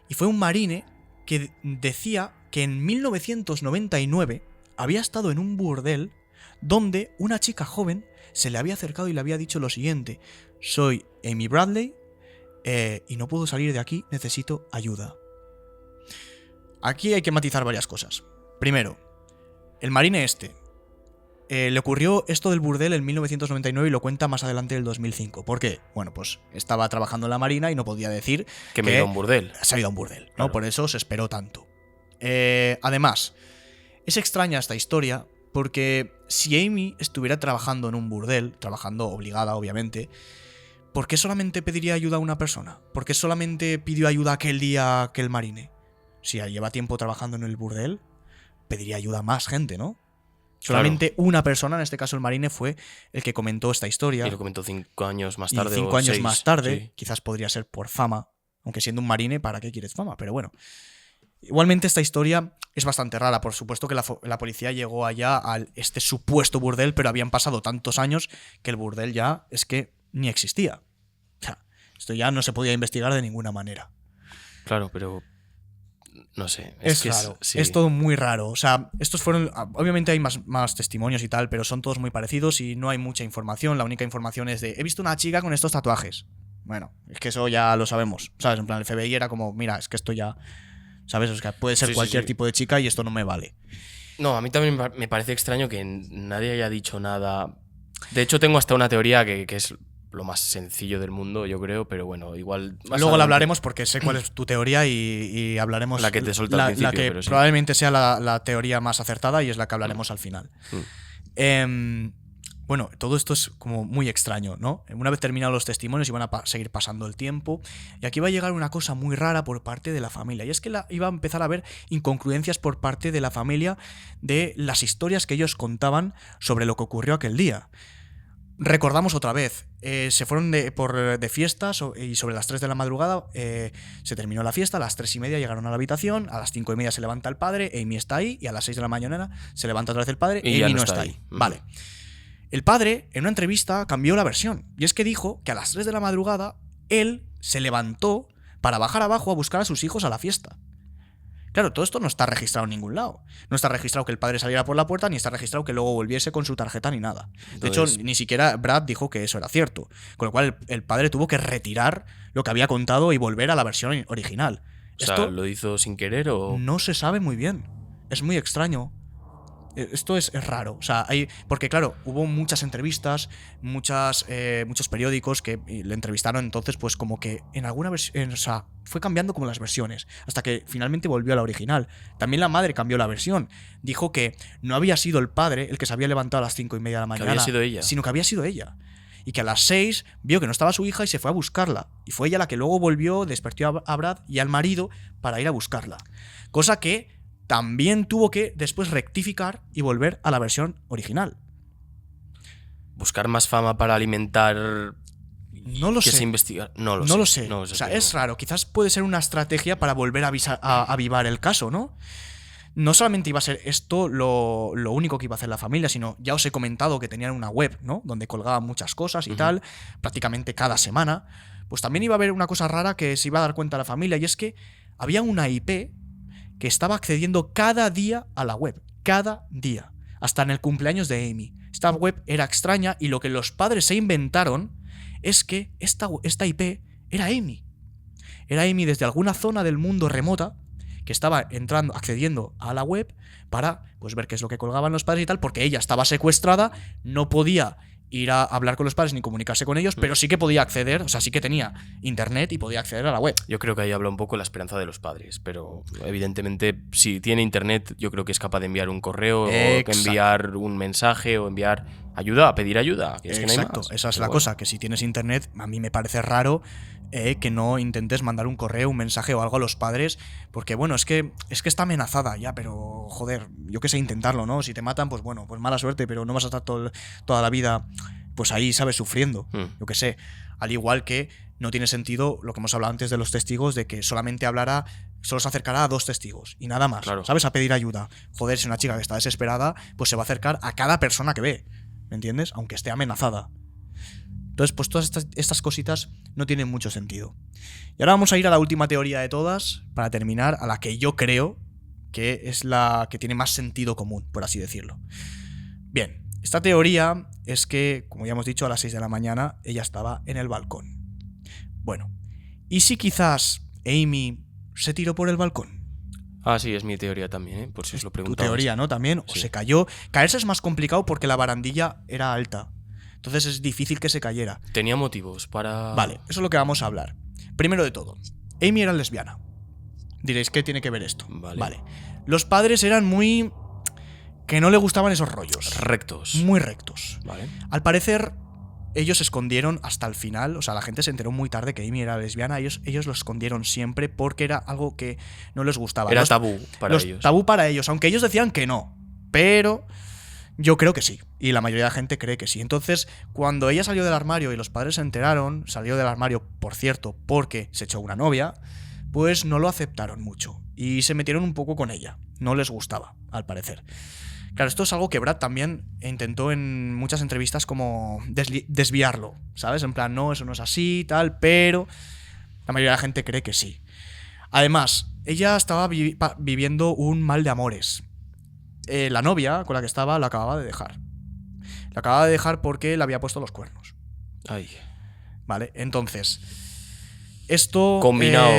y fue un marine que decía que en 1999 había estado en un burdel donde una chica joven se le había acercado y le había dicho lo siguiente: soy Amy Bradley y no puedo salir de aquí, necesito ayuda. Aquí hay que matizar varias cosas. Primero, el marine le ocurrió esto del burdel en 1999 y lo cuenta más adelante del 2005. ¿Por qué? Bueno, pues estaba trabajando en la marina y no podía decir que me iba a un burdel. Se ha ido a un burdel, ¿no? Claro. Por eso se esperó tanto. Además, es extraña esta historia porque si Amy estuviera trabajando en un burdel, trabajando obligada obviamente, ¿por qué solamente pediría ayuda a una persona? ¿Por qué solamente pidió ayuda aquel día que el marine? Si lleva tiempo trabajando en el burdel, pediría ayuda a más gente, ¿no? Solamente una persona, en este caso el marine, fue el que comentó esta historia. Y lo comentó 5 años más tarde. Y 5 años 6, más tarde, sí. Quizás podría ser por fama, aunque siendo un marine, ¿para qué quieres fama? Pero bueno. Igualmente esta historia es bastante rara. Por supuesto que la policía llegó allá a este supuesto burdel, pero habían pasado tantos años que el burdel ya es que ni existía. O sea, esto ya no se podía investigar de ninguna manera. Claro, pero no sé. Es raro. Es todo muy raro. O sea, estos fueron... Obviamente hay más testimonios y tal, pero son todos muy parecidos y no hay mucha información. La única información es de: he visto una chica con estos tatuajes. Bueno, es que eso ya lo sabemos, ¿sabes? En plan, el FBI era como, mira, es que esto ya... ¿Sabes? O sea, puede ser cualquier tipo de chica y esto no me vale. No, a mí también me parece extraño que nadie haya dicho nada. De hecho, tengo hasta una teoría que es lo más sencillo del mundo, yo creo, pero bueno, igual... Luego la hablaremos porque sé cuál es tu teoría y hablaremos... La que te solté al principio, la que pero sí. Probablemente sea la teoría más acertada y es la que hablaremos al final. Bueno, todo esto es como muy extraño, ¿no? Una vez terminados los testimonios iban a seguir pasando el tiempo y aquí va a llegar una cosa muy rara por parte de la familia, y es que iba a empezar a haber incongruencias por parte de la familia de las historias que ellos contaban sobre lo que ocurrió aquel día. Recordamos otra vez, se fueron de fiesta y sobre las 3 de la madrugada se terminó la fiesta, a las 3:30 llegaron a la habitación, a las 5:30 se levanta el padre, Amy está ahí, y a las 6 de la mañana se levanta otra vez el padre, Y ya Amy no no está está ahí. ahí. Vale. El padre, en una entrevista, cambió la versión, y es que dijo que a las 3 de la madrugada él se levantó para bajar abajo a buscar a sus hijos a la fiesta. Claro, todo esto no está registrado en ningún lado. No está registrado que el padre saliera por la puerta, ni está registrado que luego volviese con su tarjeta, ni nada. De hecho, Entonces- ni siquiera Brad dijo que eso era cierto. Con lo cual, el padre tuvo que retirar lo que había contado y volver a la versión original. O sea, Esto ¿lo hizo sin querer o...? no se sabe muy bien. Es muy extraño. Esto es raro. O sea, porque claro, hubo muchas entrevistas, muchos periódicos que le entrevistaron, entonces pues como que en alguna versión, o sea, fue cambiando como las versiones, hasta que finalmente volvió a la original. También la madre cambió la versión. Dijo que no había sido el padre el que se había levantado a las 5:30 de la mañana, había sido ella. sino que había sido ella. Y que a las 6 vio que no estaba su hija y se fue a buscarla. Y fue ella la que luego volvió, despertó a Brad y al marido para ir a buscarla. Cosa que también tuvo que después rectificar y volver a la versión original. Buscar más fama para alimentar... No lo que sé. se investiga. No lo No sé. lo sé. No, O eso sea, que es no. raro. Quizás puede ser una estrategia para volver a avivar el caso, ¿no? No solamente iba a ser esto lo único que iba a hacer la familia, sino ya os he comentado que tenían una web, ¿no? Donde colgaban muchas cosas y tal, prácticamente cada semana. Pues también iba a haber una cosa rara que se iba a dar cuenta la familia, y es que había una IP que estaba accediendo cada día a la web. Cada día. Hasta en el cumpleaños de Amy. Esta web era extraña y lo que los padres se inventaron es que esta IP era Amy. Era Amy desde alguna zona del mundo remota que estaba accediendo a la web para pues ver qué es lo que colgaban los padres y tal, porque ella estaba secuestrada, no podía ir a hablar con los padres ni comunicarse con ellos, pero sí que podía acceder, o sea, sí que tenía internet y podía acceder a la web. Yo creo que ahí habla un poco la esperanza de los padres, pero evidentemente si tiene internet yo creo que es capaz de enviar un correo Exacto. o enviar un mensaje o enviar ayuda, pedir ayuda. Que es que no hay Exacto, más. esa es Pero la bueno. cosa, que si tienes internet, a mí me parece raro que no intentes mandar un correo, un mensaje o algo a los padres, porque bueno, es que está amenazada ya, pero joder, yo qué sé, intentarlo, ¿no? Si te matan, pues bueno, pues mala suerte, pero no vas a estar toda la vida pues ahí, ¿sabes? Sufriendo, yo qué sé. Al igual que no tiene sentido lo que hemos hablado antes de los testigos, de que solo se acercará a 2 testigos y nada más, Claro. ¿sabes? A pedir ayuda. Joder, si una chica que está desesperada, pues se va a acercar a cada persona que ve, ¿me entiendes? Aunque esté amenazada. Entonces, pues todas estas cositas no tienen mucho sentido. Y ahora vamos a ir a la última teoría de todas, para terminar, a la que yo creo que es la que tiene más sentido común, por así decirlo. Bien, esta teoría es que, como ya hemos dicho, a las 6 de la mañana ella estaba en el balcón. Bueno, ¿y si quizás Amy se tiró por el balcón? Ah, sí, es mi teoría también, ¿eh? Por si os lo Tu preguntabas. teoría, ¿no? También. O Sí. se cayó. Caerse es más complicado porque la barandilla era alta. Entonces es difícil que se cayera. Tenía motivos para... Vale, eso es lo que vamos a hablar. Primero de todo, Amy era lesbiana. Diréis, ¿qué tiene que ver esto? Vale. Los padres eran muy... que no le gustaban esos rollos. Rectos. Muy rectos. Vale. Al parecer, ellos se escondieron hasta el final. O sea, la gente se enteró muy tarde que Amy era lesbiana. Ellos lo escondieron siempre porque era algo que no les gustaba. Era tabú para ellos. Tabú para ellos, aunque ellos decían que no. Pero yo creo que sí. Y la mayoría de la gente cree que sí. Entonces, cuando ella salió del armario y los padres se enteraron, salió del armario, por cierto, porque se echó una novia, pues no lo aceptaron mucho. Y se metieron un poco con ella. No les gustaba, al parecer. Claro, esto es algo que Brad también intentó en muchas entrevistas como desviarlo, ¿sabes? En plan, no, eso no es así, tal, pero la mayoría de la gente cree que sí. Además, ella estaba viviendo un mal de amores. La novia con la que estaba la acababa de dejar. La acababa de dejar porque le había puesto los cuernos. Ay. ¿Vale? Entonces, esto... Combinado.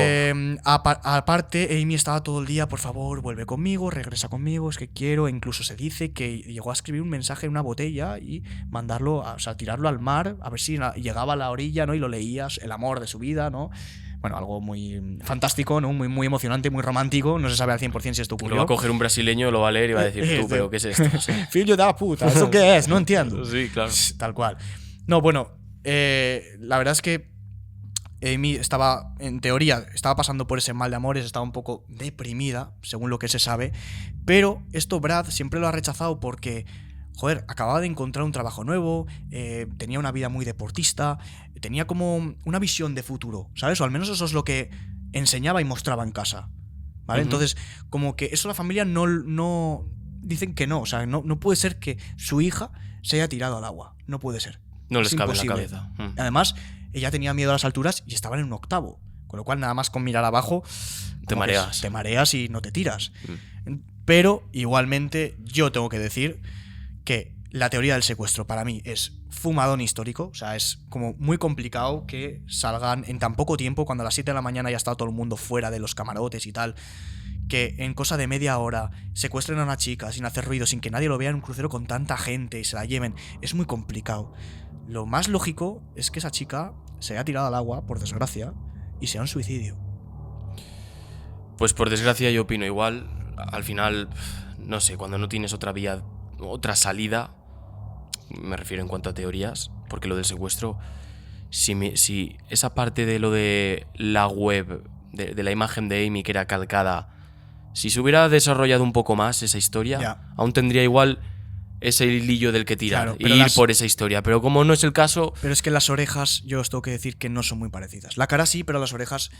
Aparte, Amy estaba todo el día, por favor, vuelve conmigo, regresa conmigo, es que quiero. E incluso se dice que llegó a escribir un mensaje en una botella y mandarlo, o sea, tirarlo al mar, a ver si llegaba a la orilla, ¿no? Y lo leías, el amor de su vida, ¿no? Bueno, algo muy fantástico, ¿no? Muy, muy emocionante, muy romántico. No se sabe al 100% si esto ocurrió. Lo va a coger un brasileño, lo va a leer y va a decir, tú, pero ¿qué es esto? Sí. Filho de la puta, ¿eso qué es? No entiendo. Sí, claro. Tal cual. No, bueno, la verdad es que Amy estaba, en teoría, estaba pasando por ese mal de amores, estaba un poco deprimida, según lo que se sabe, pero esto Brad siempre lo ha rechazado porque joder, acababa de encontrar un trabajo nuevo, tenía una vida muy deportista, tenía como una visión de futuro, ¿sabes? O al menos eso es lo que enseñaba y mostraba en casa, ¿vale? Entonces, como que eso la familia no dicen que no, o sea, no puede ser que su hija se haya tirado al agua, no puede ser. No les Es cabe en la imposible. cabeza. Además, ella tenía miedo a las alturas y estaban en un octavo, con lo cual nada más con mirar abajo Te como que mareas. te mareas y no te tiras. Pero igualmente yo tengo que decir que la teoría del secuestro para mí es fumadón histórico, o sea, es como muy complicado que salgan en tan poco tiempo, cuando a las 7 de la mañana ya está todo el mundo fuera de los camarotes y tal, que en cosa de media hora secuestren a una chica sin hacer ruido, sin que nadie lo vea en un crucero con tanta gente y se la lleven. Es muy complicado. Lo más lógico es que esa chica se haya tirado al agua, por desgracia, y sea un suicidio. Pues por desgracia yo opino igual. Al final, no sé, cuando no tienes otra vía, otra salida, me refiero en cuanto a teorías, porque lo del secuestro, si esa parte de lo de la web, de la imagen de Amy que era calcada, si se hubiera desarrollado un poco más esa historia, Ya. aún tendría igual ese hilillo del que tirar Claro, y pero ir las- por esa historia. Pero como no es el caso, Pero es que las orejas, yo os tengo que decir que no son muy parecidas. La cara sí, pero las orejas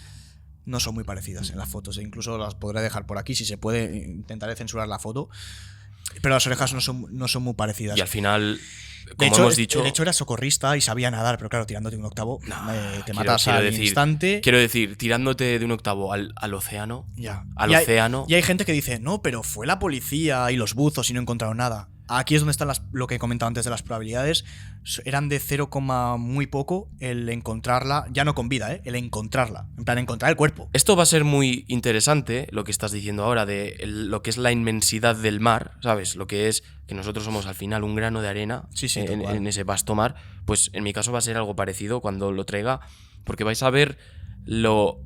no son muy parecidas en las fotos. E incluso las podré dejar por aquí, si se puede, intentaré censurar la foto. Pero las orejas no son muy parecidas. y al final, De como hecho, hemos dicho... de hecho, era socorrista y sabía nadar, pero claro, tirándote un octavo, te matas quiero al decir, instante. Quiero decir, tirándote de un octavo al océano, Ya. al Y hay- océano... Y hay gente que dice, no, pero fue la policía y los buzos y no encontraron nada. Aquí es donde están lo que he comentado antes de las probabilidades. Eran de 0, muy poco el encontrarla, ya no con vida, el encontrarla. En plan, encontrar el cuerpo. Esto va a ser muy interesante, lo que estás diciendo ahora, de lo que es la inmensidad del mar, ¿sabes? Lo que es que nosotros somos al final un grano de arena Sí, sí, tal cual. en ese vasto mar. Pues en mi caso va a ser algo parecido cuando lo traiga, porque vais a ver lo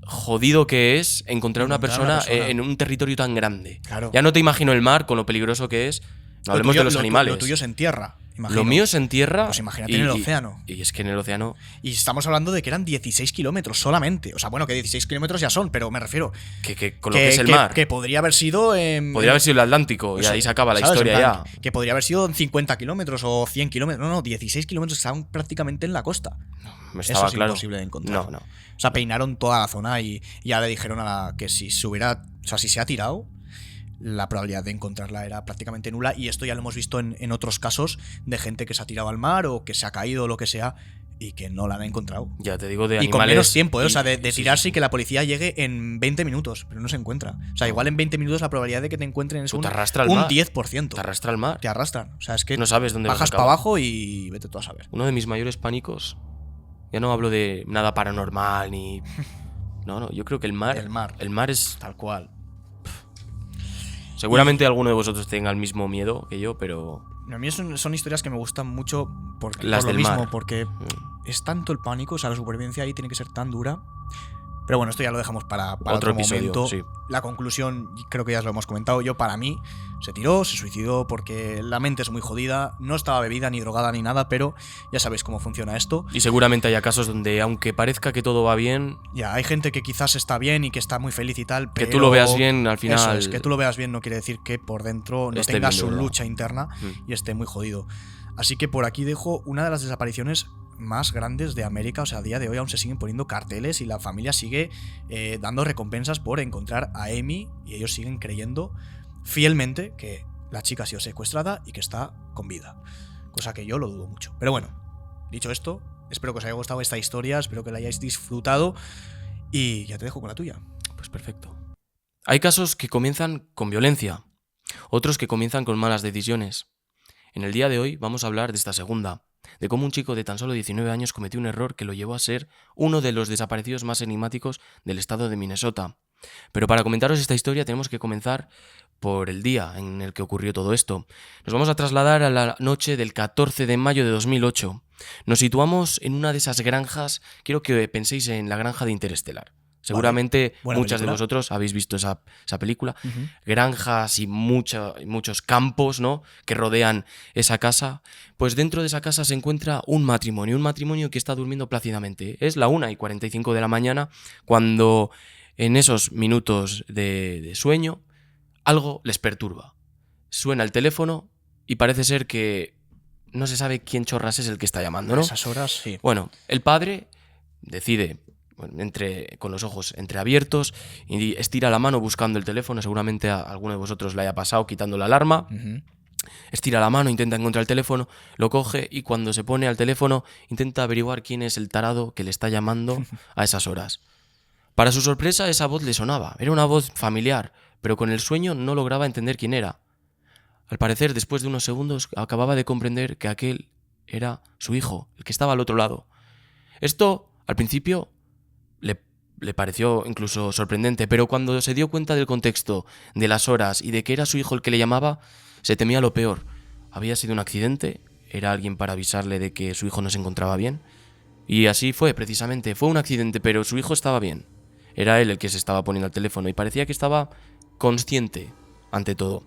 jodido que es encontrar una Encontrar una persona persona. en un territorio tan grande. Claro. Ya no te imagino el mar con lo peligroso que es. No hablemos de los animales. Lo tuyo es en tierra, imagino. Lo mío es en tierra. Pues imagínate en el océano. Y es que en el océano. Y estamos hablando de que eran 16 kilómetros solamente. O sea, bueno, que 16 kilómetros ya son, pero me refiero. Que con lo que es el mar. Que podría haber sido. Podría haber sido el Atlántico. Y ahí se acaba la ¿sabes? historia En plan, ya. Que podría haber sido 50 kilómetros o 100 kilómetros. No, 16 kilómetros estaban prácticamente en la costa. Me Eso estaba es claro. imposible de encontrar. No. O sea, peinaron toda la zona y ya le dijeron que si se hubiera. O sea, si se ha tirado, la probabilidad de encontrarla era prácticamente nula. Y esto ya lo hemos visto en otros casos de gente que se ha tirado al mar o que se ha caído o lo que sea y que no la han encontrado. Ya te digo, de Y animales. con menos tiempo, o sea, de sí, tirarse sí. y que la policía llegue en 20 minutos, pero no se encuentra. O sea, igual en 20 minutos la probabilidad de que te encuentren es Tú un te arrastra al un mar. 10%. Te arrastra al mar. Te arrastran. O sea, es que No sabes dónde vas a bajas para acabar. abajo y vete tú a saber. Uno de mis mayores pánicos. Ya no hablo de nada paranormal ni. No, yo creo que el mar. El mar. El mar es. Tal cual. Seguramente alguno de vosotros tenga el mismo miedo que yo, pero. A mí son historias que me gustan mucho por Las lo del mismo, mar. porque es tanto el pánico, o sea, la supervivencia ahí tiene que ser tan dura. Pero bueno, esto ya lo dejamos para otro episodio, momento. sí. La conclusión, creo que ya os lo hemos comentado. Yo, para mí, se tiró, se suicidó porque la mente es muy jodida. No estaba bebida ni drogada ni nada, pero ya sabéis cómo funciona esto. Y seguramente haya casos donde, aunque parezca que todo va bien, Ya, hay gente que quizás está bien y que está muy feliz y tal, que pero tú lo veas bien, al final. Eso es, que tú lo veas bien no quiere decir que por dentro no Esté tenga bien de su verdad. lucha interna y esté muy jodido. Así que por aquí dejo una de las desapariciones más grandes de América. O sea, a día de hoy aún se siguen poniendo carteles y la familia sigue dando recompensas por encontrar a Amy y ellos siguen creyendo fielmente que la chica ha sido secuestrada y que está con vida. Cosa que yo lo dudo mucho. Pero bueno, dicho esto, espero que os haya gustado esta historia, espero que la hayáis disfrutado y ya te dejo con la tuya. Pues perfecto. Hay casos que comienzan con violencia, otros que comienzan con malas decisiones. En el día de hoy vamos a hablar de esta segunda, de cómo un chico de tan solo 19 años cometió un error que lo llevó a ser uno de los desaparecidos más enigmáticos del estado de Minnesota. Pero para comentaros esta historia tenemos que comenzar por el día en el que ocurrió todo esto. Nos vamos a trasladar a la noche del 14 de mayo de 2008. Nos situamos en una de esas granjas, quiero que penséis en la granja de Interestelar. Seguramente buena muchas de película. vosotros habéis visto esa película. Granjas y muchos campos, ¿no?, que rodean esa casa. Pues dentro de esa casa se encuentra un matrimonio que está durmiendo plácidamente. Es la 1:45 de la mañana cuando en esos minutos de sueño algo les perturba. Suena el teléfono y parece ser que no se sabe quién chorras es el que está llamando, ¿no? A esas horas, sí. Bueno, el padre decide, con los ojos entreabiertos, y estira la mano buscando el teléfono. Seguramente a alguno de vosotros le haya pasado quitando la alarma. Estira la mano, intenta encontrar el teléfono, lo coge y cuando se pone al teléfono intenta averiguar quién es el tarado que le está llamando a esas horas. Para su sorpresa, esa voz le sonaba. Era una voz familiar, pero con el sueño no lograba entender quién era. Al parecer, después de unos segundos, acababa de comprender que aquel era su hijo, el que estaba al otro lado. Esto, al principio, le pareció incluso sorprendente, pero cuando se dio cuenta del contexto, de las horas y de que era su hijo el que le llamaba, se temía lo peor. ¿Había sido un accidente? ¿Era alguien para avisarle de que su hijo no se encontraba bien? Y así fue, precisamente. Fue un accidente, pero su hijo estaba bien. Era él el que se estaba poniendo al teléfono y parecía que estaba consciente ante todo.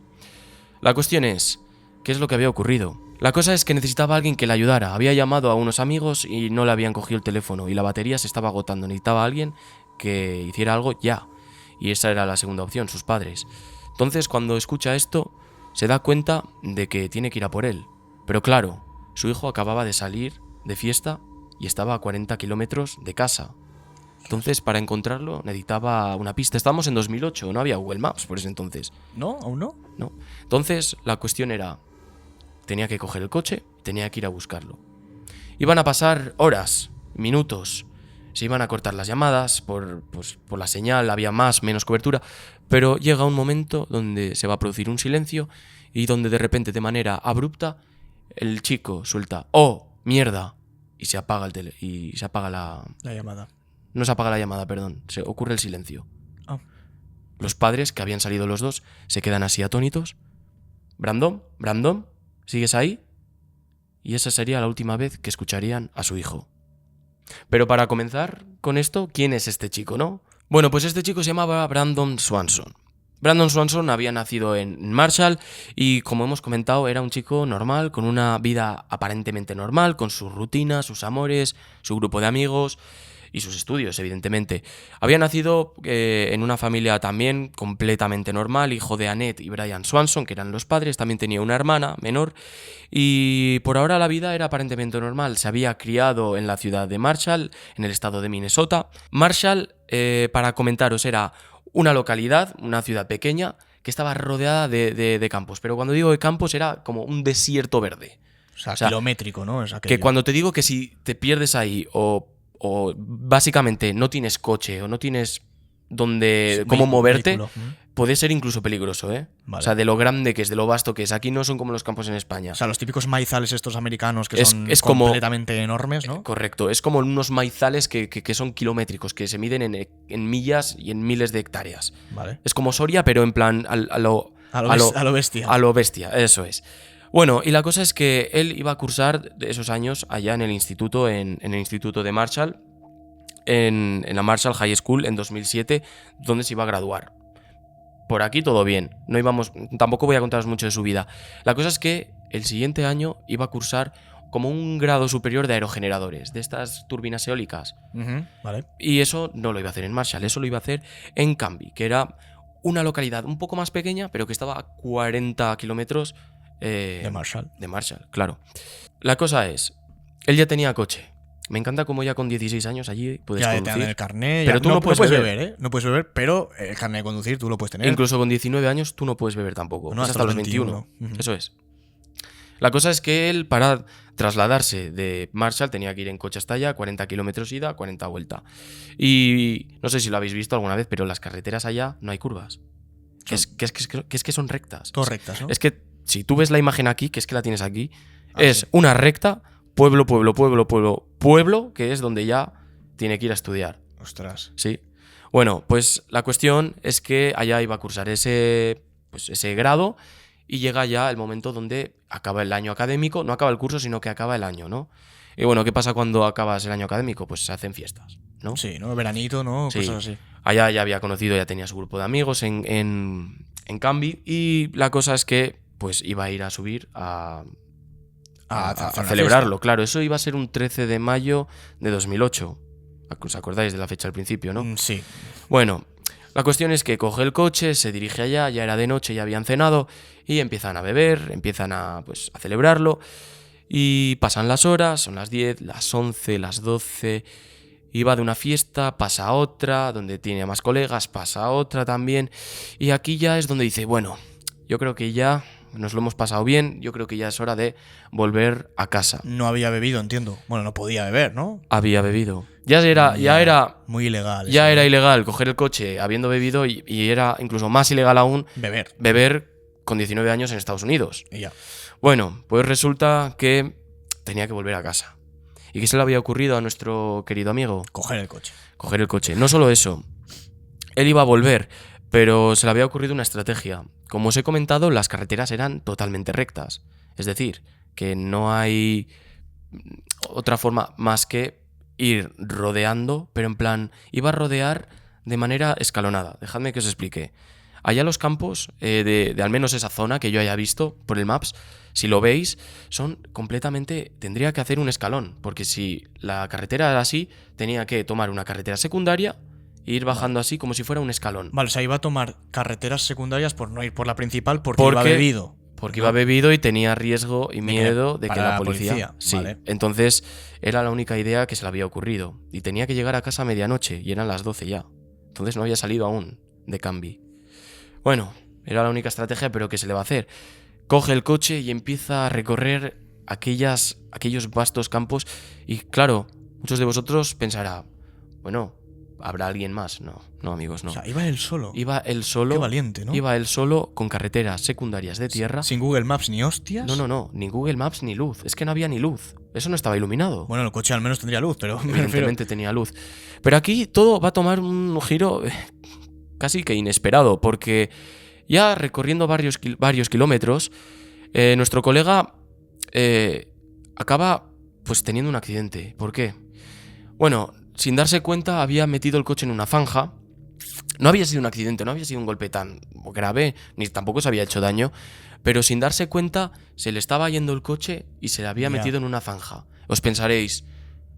La cuestión es, ¿qué es lo que había ocurrido? La cosa es que necesitaba a alguien que le ayudara. Había llamado a unos amigos y no le habían cogido el teléfono y la batería se estaba agotando. Necesitaba a alguien que hiciera algo ya. Y esa era la segunda opción, sus padres. Entonces, cuando escucha esto, se da cuenta de que tiene que ir a por él. Pero claro, su hijo acababa de salir de fiesta y estaba a 40 kilómetros de casa. Entonces, para encontrarlo, necesitaba una pista. Estábamos en 2008, no había Google Maps por ese entonces. ¿No? ¿Aún no? No. Entonces, la cuestión era, tenía que coger el coche, tenía que ir a buscarlo. Iban a pasar horas, minutos, se iban a cortar las llamadas por la señal, había más, menos cobertura, pero llega un momento donde se va a producir un silencio y donde de repente, de manera abrupta, el chico suelta ¡oh, mierda! Y se apaga La llamada. No se apaga la llamada, perdón, se ocurre el silencio. Ah. Los padres, que habían salido los dos, se quedan así atónitos. Brandon, ¿sigues ahí? Y esa sería la última vez que escucharían a su hijo. Pero para comenzar con esto, ¿quién es este chico, no? Bueno, pues este chico se llamaba Brandon Swanson. Brandon Swanson había nacido en Marshall y, como hemos comentado, era un chico normal, con una vida aparentemente normal, con sus rutinas, sus amores, su grupo de amigos y sus estudios, evidentemente. Había nacido en una familia también completamente normal, hijo de Annette y Brian Swanson, que eran los padres. También tenía una hermana menor y por ahora la vida era aparentemente normal. Se había criado en la ciudad de Marshall, en el estado de Minnesota. Marshall, para comentaros, era una localidad, una ciudad pequeña, que estaba rodeada de campos. Pero cuando digo de campos era como un desierto verde. O sea, kilométrico, ¿no? Es que cuando te digo que si te pierdes ahí o básicamente no tienes coche o no tienes cómo moverte, puede ser incluso peligroso, ¿eh? Vale. O sea, de lo grande que es, de lo vasto que es. Aquí no son como los campos en España. O sea, los típicos maizales estos americanos que son completamente enormes, ¿no? Correcto, es como unos maizales que son kilométricos, que se miden en millas y en miles de hectáreas. Vale. Es como Soria, pero en plan a lo bestia. A lo bestia, eso es. Bueno, y la cosa es que él iba a cursar esos años allá en el instituto, en el instituto de Marshall, en la Marshall High School en 2007, donde se iba a graduar. Por aquí todo bien, tampoco voy a contaros mucho de su vida. La cosa es que el siguiente año iba a cursar como un grado superior de aerogeneradores, de estas turbinas eólicas. Vale. Y eso no lo iba a hacer en Marshall, eso lo iba a hacer en Canby, que era una localidad un poco más pequeña, pero que estaba a 40 kilómetros de Marshall. De Marshall, claro. La cosa es, él ya tenía coche. Me encanta cómo ya con 16 años allí puedes conducir. Ya te dan el carnet. Pero tú no puedes beber, ¿eh? No puedes beber, pero el carnet de conducir tú lo puedes tener. Incluso con 19 años tú no puedes beber tampoco. No, es hasta los 21. Eso es. La cosa es que él, para trasladarse de Marshall, tenía que ir en coche hasta allá, 40 kilómetros ida, 40 vuelta. Y no sé si lo habéis visto alguna vez, pero las carreteras allá no hay curvas. Es que son rectas. Todas rectas, ¿no? Es que si tú ves la imagen aquí, que es que la tienes aquí, es una recta, pueblo, que es donde ya tiene que ir a estudiar. Ostras. Sí. Bueno, pues la cuestión es que allá iba a cursar ese grado y llega ya el momento donde acaba el año académico. No acaba el curso, sino que acaba el año, ¿no? Y bueno, ¿qué pasa cuando acabas el año académico? Pues se hacen fiestas, ¿no? Sí, ¿no? Veranito, ¿no? Sí. Cosas así. Allá ya había conocido, ya tenía su grupo de amigos en Canby y la cosa es que pues iba a ir a subir a celebrarlo. Claro, eso iba a ser un 13 de mayo de 2008. ¿Os acordáis de la fecha al principio, no? Sí. Bueno, La cuestión es que coge el coche, se dirige allá, ya era de noche, ya habían cenado y empiezan a beber, empiezan a celebrarlo y pasan las horas, son las 10, las 11, las 12, y va de una fiesta, pasa a otra, donde tiene a más colegas, pasa a otra también, y aquí ya es donde dice, bueno, yo creo que ya nos lo hemos pasado bien, yo creo que ya es hora de volver a casa. No había bebido, entiendo. Bueno, no podía beber, ¿no? Había bebido. Ya era muy ilegal. Ya eso, era ¿no? ilegal coger el coche habiendo bebido y era incluso más ilegal aún beber con 19 años en Estados Unidos. Y ya. Bueno, pues resulta que tenía que volver a casa. ¿Y qué se le había ocurrido a nuestro querido amigo? Coger el coche. Coger el coche. No solo eso, él iba a volver, pero se le había ocurrido una estrategia. Como os he comentado, las carreteras eran totalmente rectas. Es decir, que no hay otra forma más que ir rodeando, pero en plan, iba a rodear de manera escalonada. Dejadme que os explique. Allá los campos, de al menos esa zona que yo haya visto por el Maps, si lo veis, son completamente... Tendría que hacer un escalón, porque si la carretera era así, tenía que tomar una carretera secundaria e ir bajando así como si fuera un escalón. Vale, o sea, iba a tomar carreteras secundarias por no ir por la principal porque iba bebido. Porque iba bebido y tenía riesgo y miedo de que la policía... policía. Sí, Vale. entonces era la única idea que se le había ocurrido. Y tenía que llegar a casa a medianoche, y eran las 12 ya. Entonces no había salido aún de Cambi. Bueno, era la única estrategia, pero ¿qué se le va a hacer? Coge el coche y empieza a recorrer aquellos vastos campos. Y claro, muchos de vosotros pensarán, bueno, ¿habrá alguien más? No, amigos, no. O sea, iba él solo. Iba él solo. Qué valiente, ¿no? Iba él solo con carreteras secundarias de tierra. Sin Google Maps ni hostias. No, ni Google Maps ni luz. Es que no había ni luz. Eso no estaba iluminado. Bueno, el coche al menos tendría luz, pero... Evidentemente tenía luz. Pero aquí todo va a tomar un giro casi que inesperado, porque ya recorriendo varios kilómetros, nuestro colega acaba pues teniendo un accidente. ¿Por qué? Bueno, sin darse cuenta había metido el coche en una zanja. No había sido un accidente, no había sido un golpe tan grave, ni tampoco se había hecho daño, pero sin darse cuenta se le estaba yendo el coche y se le había metido en una zanja. Os pensaréis,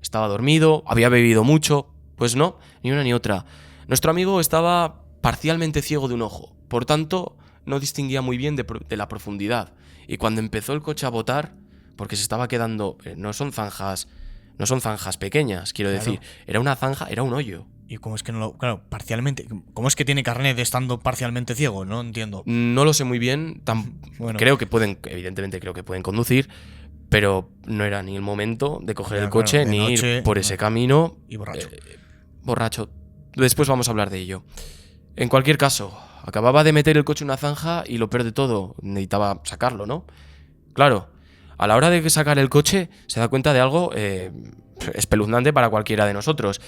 estaba dormido, había bebido mucho. Pues no, ni una ni otra. Nuestro amigo estaba parcialmente ciego de un ojo, por tanto no distinguía muy bien de la profundidad. Y cuando empezó el coche a botar, porque se estaba quedando... No son zanjas pequeñas, quiero decir. Era una zanja, era un hoyo. ¿Y cómo es que no lo...? Claro, parcialmente... ¿Cómo es que tiene carnet de estando parcialmente ciego? No entiendo. No lo sé muy bien. Bueno. Evidentemente creo que pueden conducir, pero no era ni el momento de coger Ya, el coche, claro, de ni noche, ir por ese camino. Y borracho. Borracho. Después vamos a hablar de ello. En cualquier caso, acababa de meter el coche en una zanja y lo peor de todo, necesitaba sacarlo, ¿no? Claro, a la hora de sacar el coche se da cuenta de algo espeluznante para cualquiera de nosotros.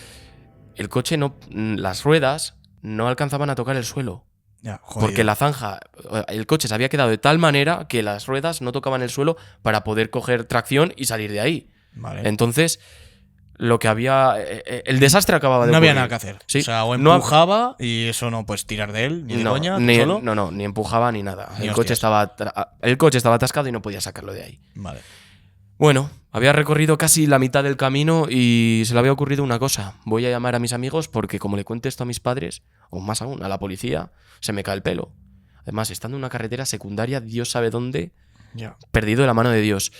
El coche las ruedas no alcanzaban a tocar el suelo. Ya, jodido. Porque la zanja, el coche se había quedado de tal manera que las ruedas no tocaban el suelo para poder coger tracción y salir de ahí. Vale. Entonces, lo que había... el desastre acababa de No ocurrir. había nada que hacer. Sí. O sea, o empujaba y eso no puedes tirar de él, ni de coña, solo. Ni empujaba ni nada. Ni El coche estaba atascado y no podía sacarlo de ahí. Vale. Bueno, había recorrido casi la mitad del camino y se le había ocurrido una cosa. Voy a llamar a mis amigos porque como le cuente esto a mis padres, o más aún, a la policía, se me cae el pelo. Además, estando en una carretera secundaria, Dios sabe dónde, Ya. perdido de la mano de Dios.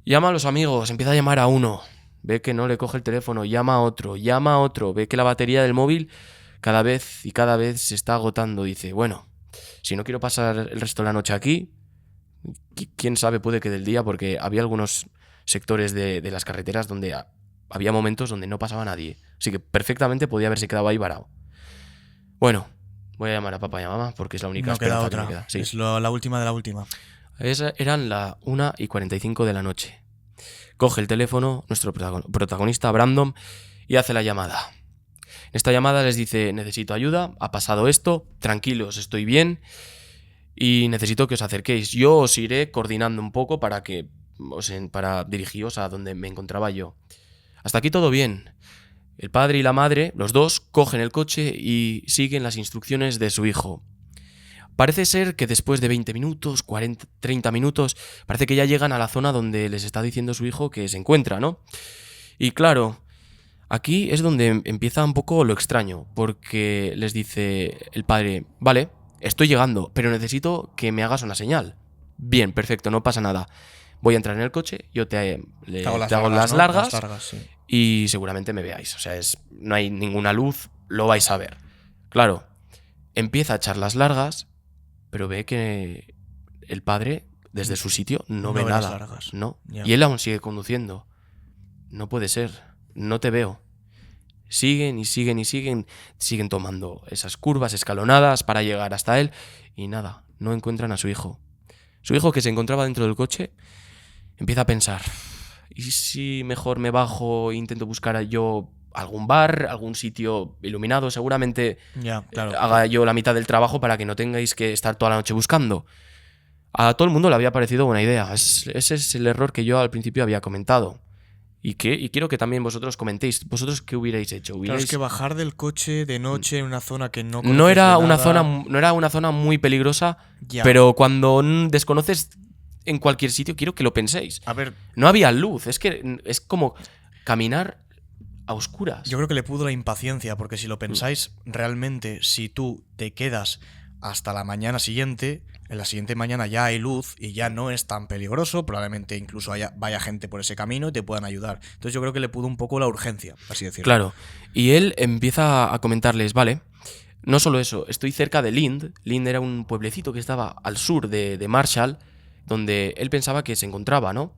Llama a los amigos, empieza a llamar a uno. Ve que no le coge el teléfono, llama a otro. Ve que la batería del móvil cada vez se está agotando. Dice, bueno, si no quiero pasar el resto de la noche aquí, quién sabe, puede que del día, porque había algunos sectores de las carreteras donde había momentos donde no pasaba nadie. Así que perfectamente podía haberse quedado ahí varado. Bueno, voy a llamar a papá y a mamá porque es la única No queda esperanza otra. que me queda. Sí. Es la última de la última. Eran las 1:45 de la noche. Coge el teléfono nuestro protagonista, Brandon, y hace la llamada. En esta llamada les dice, necesito ayuda, ha pasado esto, tranquilos, estoy bien y necesito que os acerquéis. Yo os iré coordinando un poco para dirigiros a donde me encontraba yo. Hasta aquí todo bien. El padre y la madre, los dos, cogen el coche y siguen las instrucciones de su hijo. Parece ser que después de 20 minutos, 40, 30 minutos, parece que ya llegan a la zona donde les está diciendo su hijo que se encuentra, ¿no? Y claro, Aquí es donde empieza un poco lo extraño, porque les dice el padre, vale, estoy llegando, pero necesito que me hagas una señal. Bien, perfecto, no pasa nada. Voy a entrar en el coche, yo te hago las ¿no? largas, Las largas, sí. y seguramente me veáis. O sea, no hay ninguna luz, lo vais a ver. Claro, empieza a echar las largas, pero ve que el padre, desde su sitio, no ve ve las nada. largas. No. Ya. Y él aún sigue conduciendo. No puede ser, no te veo. Siguen y siguen y siguen tomando esas curvas escalonadas para llegar hasta él y nada, no encuentran a su hijo. Su hijo, que se encontraba dentro del coche, empieza a pensar, ¿y si mejor me bajo e intento buscar yo algún bar, algún sitio iluminado? Seguramente Ya, claro. haga yo la mitad del trabajo para que no tengáis que estar toda la noche buscando. A todo el mundo le había parecido buena idea. Ese es el error que yo al principio había comentado. Y quiero que también vosotros comentéis. ¿Vosotros qué hubierais hecho? Claro, es que bajar del coche de noche en una zona que no conoces No era de una nada, no era una zona muy peligrosa, ya. pero cuando desconoces en cualquier sitio, quiero que lo penséis. A ver, No había luz, es que es como caminar a oscuras. yo creo que le pudo la impaciencia, porque si lo pensáis, realmente, si tú te quedas hasta la mañana siguiente, en la siguiente mañana ya hay luz y ya no es tan peligroso, probablemente incluso vaya gente por ese camino y te puedan ayudar. Entonces yo creo que le pudo un poco la urgencia, así decirlo. Claro. Y él empieza a comentarles, vale, no solo eso, estoy cerca de Lind. Lind era un pueblecito que estaba al sur de Marshall, donde él pensaba que se encontraba, ¿no?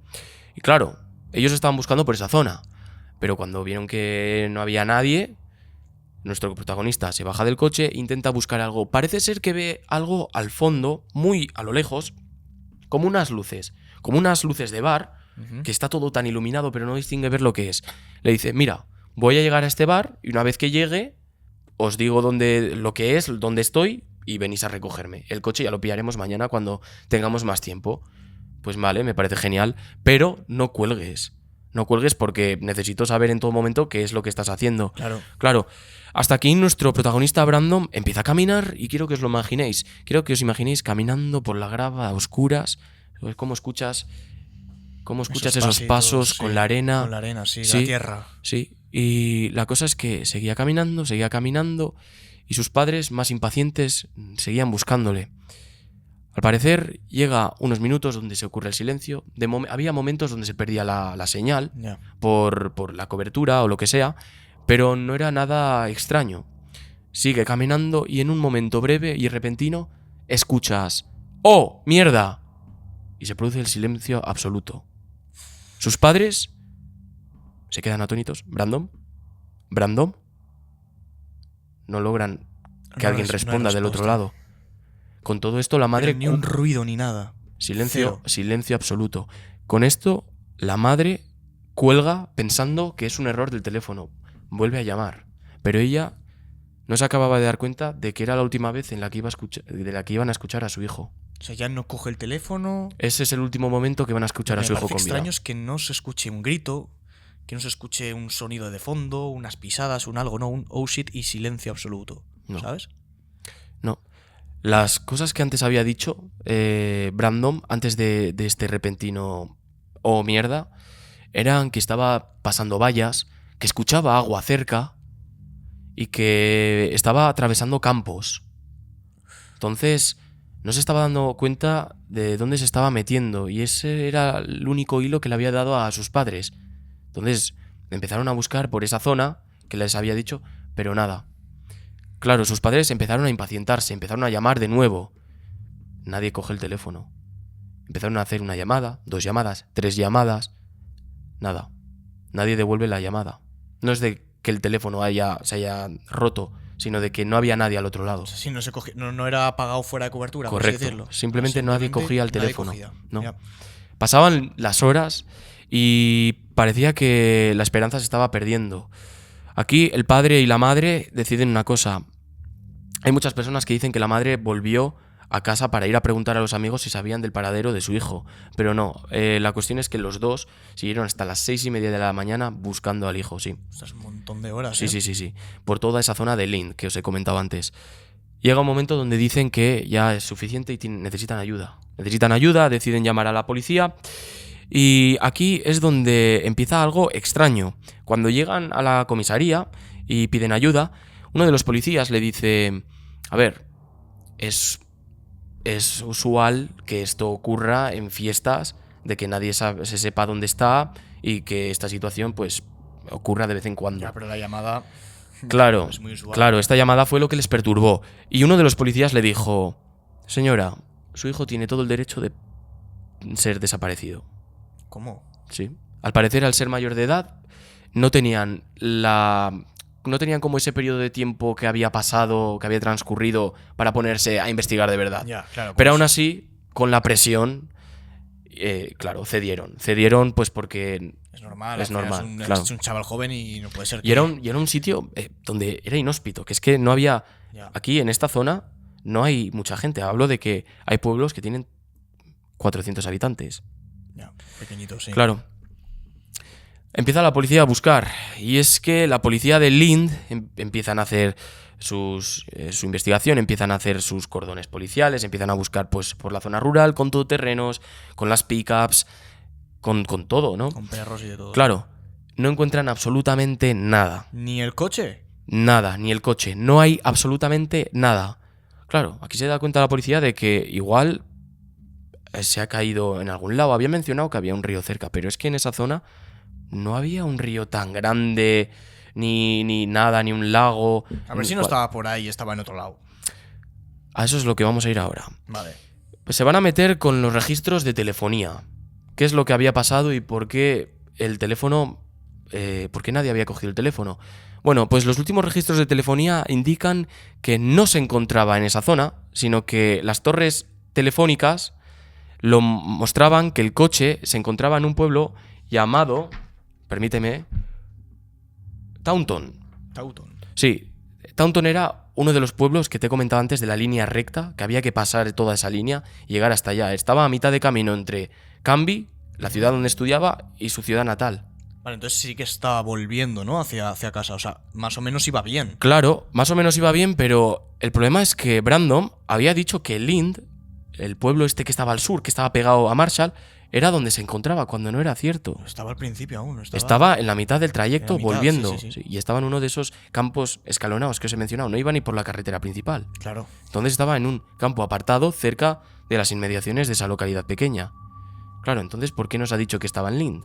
Y claro, ellos estaban buscando por esa zona, pero cuando vieron que no había nadie, nuestro protagonista se baja del coche e intenta buscar algo. Parece ser que ve algo al fondo, muy a lo lejos, como unas luces de bar, Ujú. que está todo tan iluminado, pero no distingue ver lo que es. Le dice, mira, voy a llegar a este bar y una vez que llegue, os digo lo que es, dónde estoy y venís a recogerme. El coche ya lo pillaremos mañana cuando tengamos más tiempo. Pues vale, me parece genial, pero no cuelgues. No cuelgues porque necesito saber en todo momento qué es lo que estás haciendo. Claro, hasta aquí nuestro protagonista Brandon empieza a caminar y quiero que os lo imaginéis. Quiero que os imaginéis caminando por la grava a oscuras. ¿Cómo escuchas esos pasos sí, con la arena? Con la arena, sí, Sí, la tierra. Sí, y la cosa es que seguía caminando y sus padres, más impacientes, seguían buscándole. Al parecer, llega unos minutos donde se ocurre el silencio. Había momentos donde se perdía la señal Ya. por la cobertura o lo que sea, pero no era nada extraño. Sigue caminando y en un momento breve y repentino escuchas ¡Oh, mierda! Y se produce el silencio absoluto. Sus padres se quedan atónitos. ¿Brandon? No logran que No alguien hay responda del otro respuesta. lado. Con todo esto, la madre... Pero ni un ruido ni nada. Silencio, Cero. silencio absoluto. Con esto, la madre cuelga pensando que es un error del teléfono. Vuelve a llamar. Pero ella no se acababa de dar cuenta de que era la última vez en la que iban a escuchar a su hijo. O sea, ya no coge el teléfono. Ese es el último momento que van a escuchar Lo a que su me hijo parece con vida. extraño es que no se escuche un grito, que no se escuche un sonido de fondo, unas pisadas, un algo, no, un oh shit y silencio absoluto. No. ¿Sabes? No. Las cosas que antes había dicho Brandon, antes de este repentino oh mierda, eran que estaba pasando vallas, que escuchaba agua cerca y que estaba atravesando campos. Entonces, no se estaba dando cuenta de dónde se estaba metiendo y ese era el único hilo que le había dado a sus padres. Entonces, empezaron a buscar por esa zona que les había dicho, pero nada. Claro, sus padres empezaron a impacientarse, empezaron a llamar de nuevo. Nadie coge el teléfono. Empezaron a hacer una llamada, 2 llamadas, 3 llamadas. Nada. Nadie devuelve la llamada. No es de que el teléfono se haya roto, sino de que no había nadie al otro lado. O sea, sí, no era apagado fuera de cobertura, por así Correcto. decirlo. Simplemente nadie cogía el nadie teléfono. cogía. No. Ya. Pasaban las horas y parecía que la esperanza se estaba perdiendo. Aquí el padre y la madre deciden una cosa. Hay muchas personas que dicen que la madre volvió a casa para ir a preguntar a los amigos si sabían del paradero de su hijo. Pero no, la cuestión es que los dos siguieron hasta las 6:30 de la mañana buscando al hijo, sí. Ostras, un montón de horas, Sí. Por toda esa zona de Lind que os he comentado antes. Llega un momento donde dicen que ya es suficiente y necesitan ayuda. Deciden llamar a la policía Y aquí es donde empieza algo extraño. Cuando llegan a la comisaría y piden ayuda, uno de los policías le dice: a ver, es usual que esto ocurra en fiestas, de que nadie se sepa dónde está y que esta situación pues ocurra de vez en cuando. Ya, pero la llamada Claro, es muy usual. claro, esta llamada fue lo que les perturbó. Y uno de los policías le dijo: señora, su hijo tiene todo el derecho de ser desaparecido. ¿Cómo? Sí. Al parecer, al ser mayor de edad, no tenían como ese periodo de tiempo que había pasado, que había transcurrido para ponerse a investigar de verdad. Ya, claro. Pero pues, aún así, con la presión, claro, cedieron. Cedieron pues porque... es normal. es al final normal, claro. Es un chaval joven y no puede ser que... Y era un sitio donde era inhóspito, que es que no había... Ya. Aquí, en esta zona, no hay mucha gente. Hablo de que hay pueblos que tienen 400 habitantes. Ya, pequeñito, sí. Claro. Empieza la policía a buscar. Y es que la policía de Lind empiezan a hacer su investigación, empiezan a hacer sus cordones policiales, empiezan a buscar pues por la zona rural, con todoterrenos, con las pickups, con todo, ¿no? Con perros y de todo. Claro, no encuentran absolutamente nada. ¿Ni el coche? Nada, ni el coche. No hay absolutamente nada. Claro, aquí se da cuenta la policía de que igual se ha caído en algún lado. Había mencionado que había un río cerca, pero es que en esa zona no había un río tan grande, ni nada, ni un lago. A ver si no estaba por ahí, estaba en otro lado. A eso es lo que vamos a ir ahora. Vale. Pues se van a meter con los registros de telefonía. ¿Qué es lo que había pasado y por qué el teléfono... por qué nadie había cogido el teléfono? Bueno, pues los últimos registros de telefonía indican que no se encontraba en esa zona, sino que las torres telefónicas lo mostraban que el coche se encontraba en un pueblo llamado... Permíteme. Taunton. Taunton. Sí, Taunton era uno de los pueblos que te he comentado antes de la línea recta, que había que pasar toda esa línea y llegar hasta allá. Estaba a mitad de camino entre Canby, la ciudad donde estudiaba, y su ciudad natal. Vale, entonces sí que estaba volviendo, ¿no? Hacia casa. O sea, más o menos iba bien. Claro, más o menos iba bien, pero el problema es que Brandon había dicho que Lind, el pueblo este que estaba al sur, que estaba pegado a Marshall, era donde se encontraba, cuando no era cierto. Estaba al principio aún. Estaba en la mitad del trayecto, en la mitad, volviendo. sí. Y estaba en uno de esos campos escalonados que os he mencionado. No iba ni por la carretera principal. Claro. Entonces estaba en un campo apartado cerca de las inmediaciones de esa localidad pequeña. Claro, entonces, ¿por qué nos ha dicho que estaba en Lind?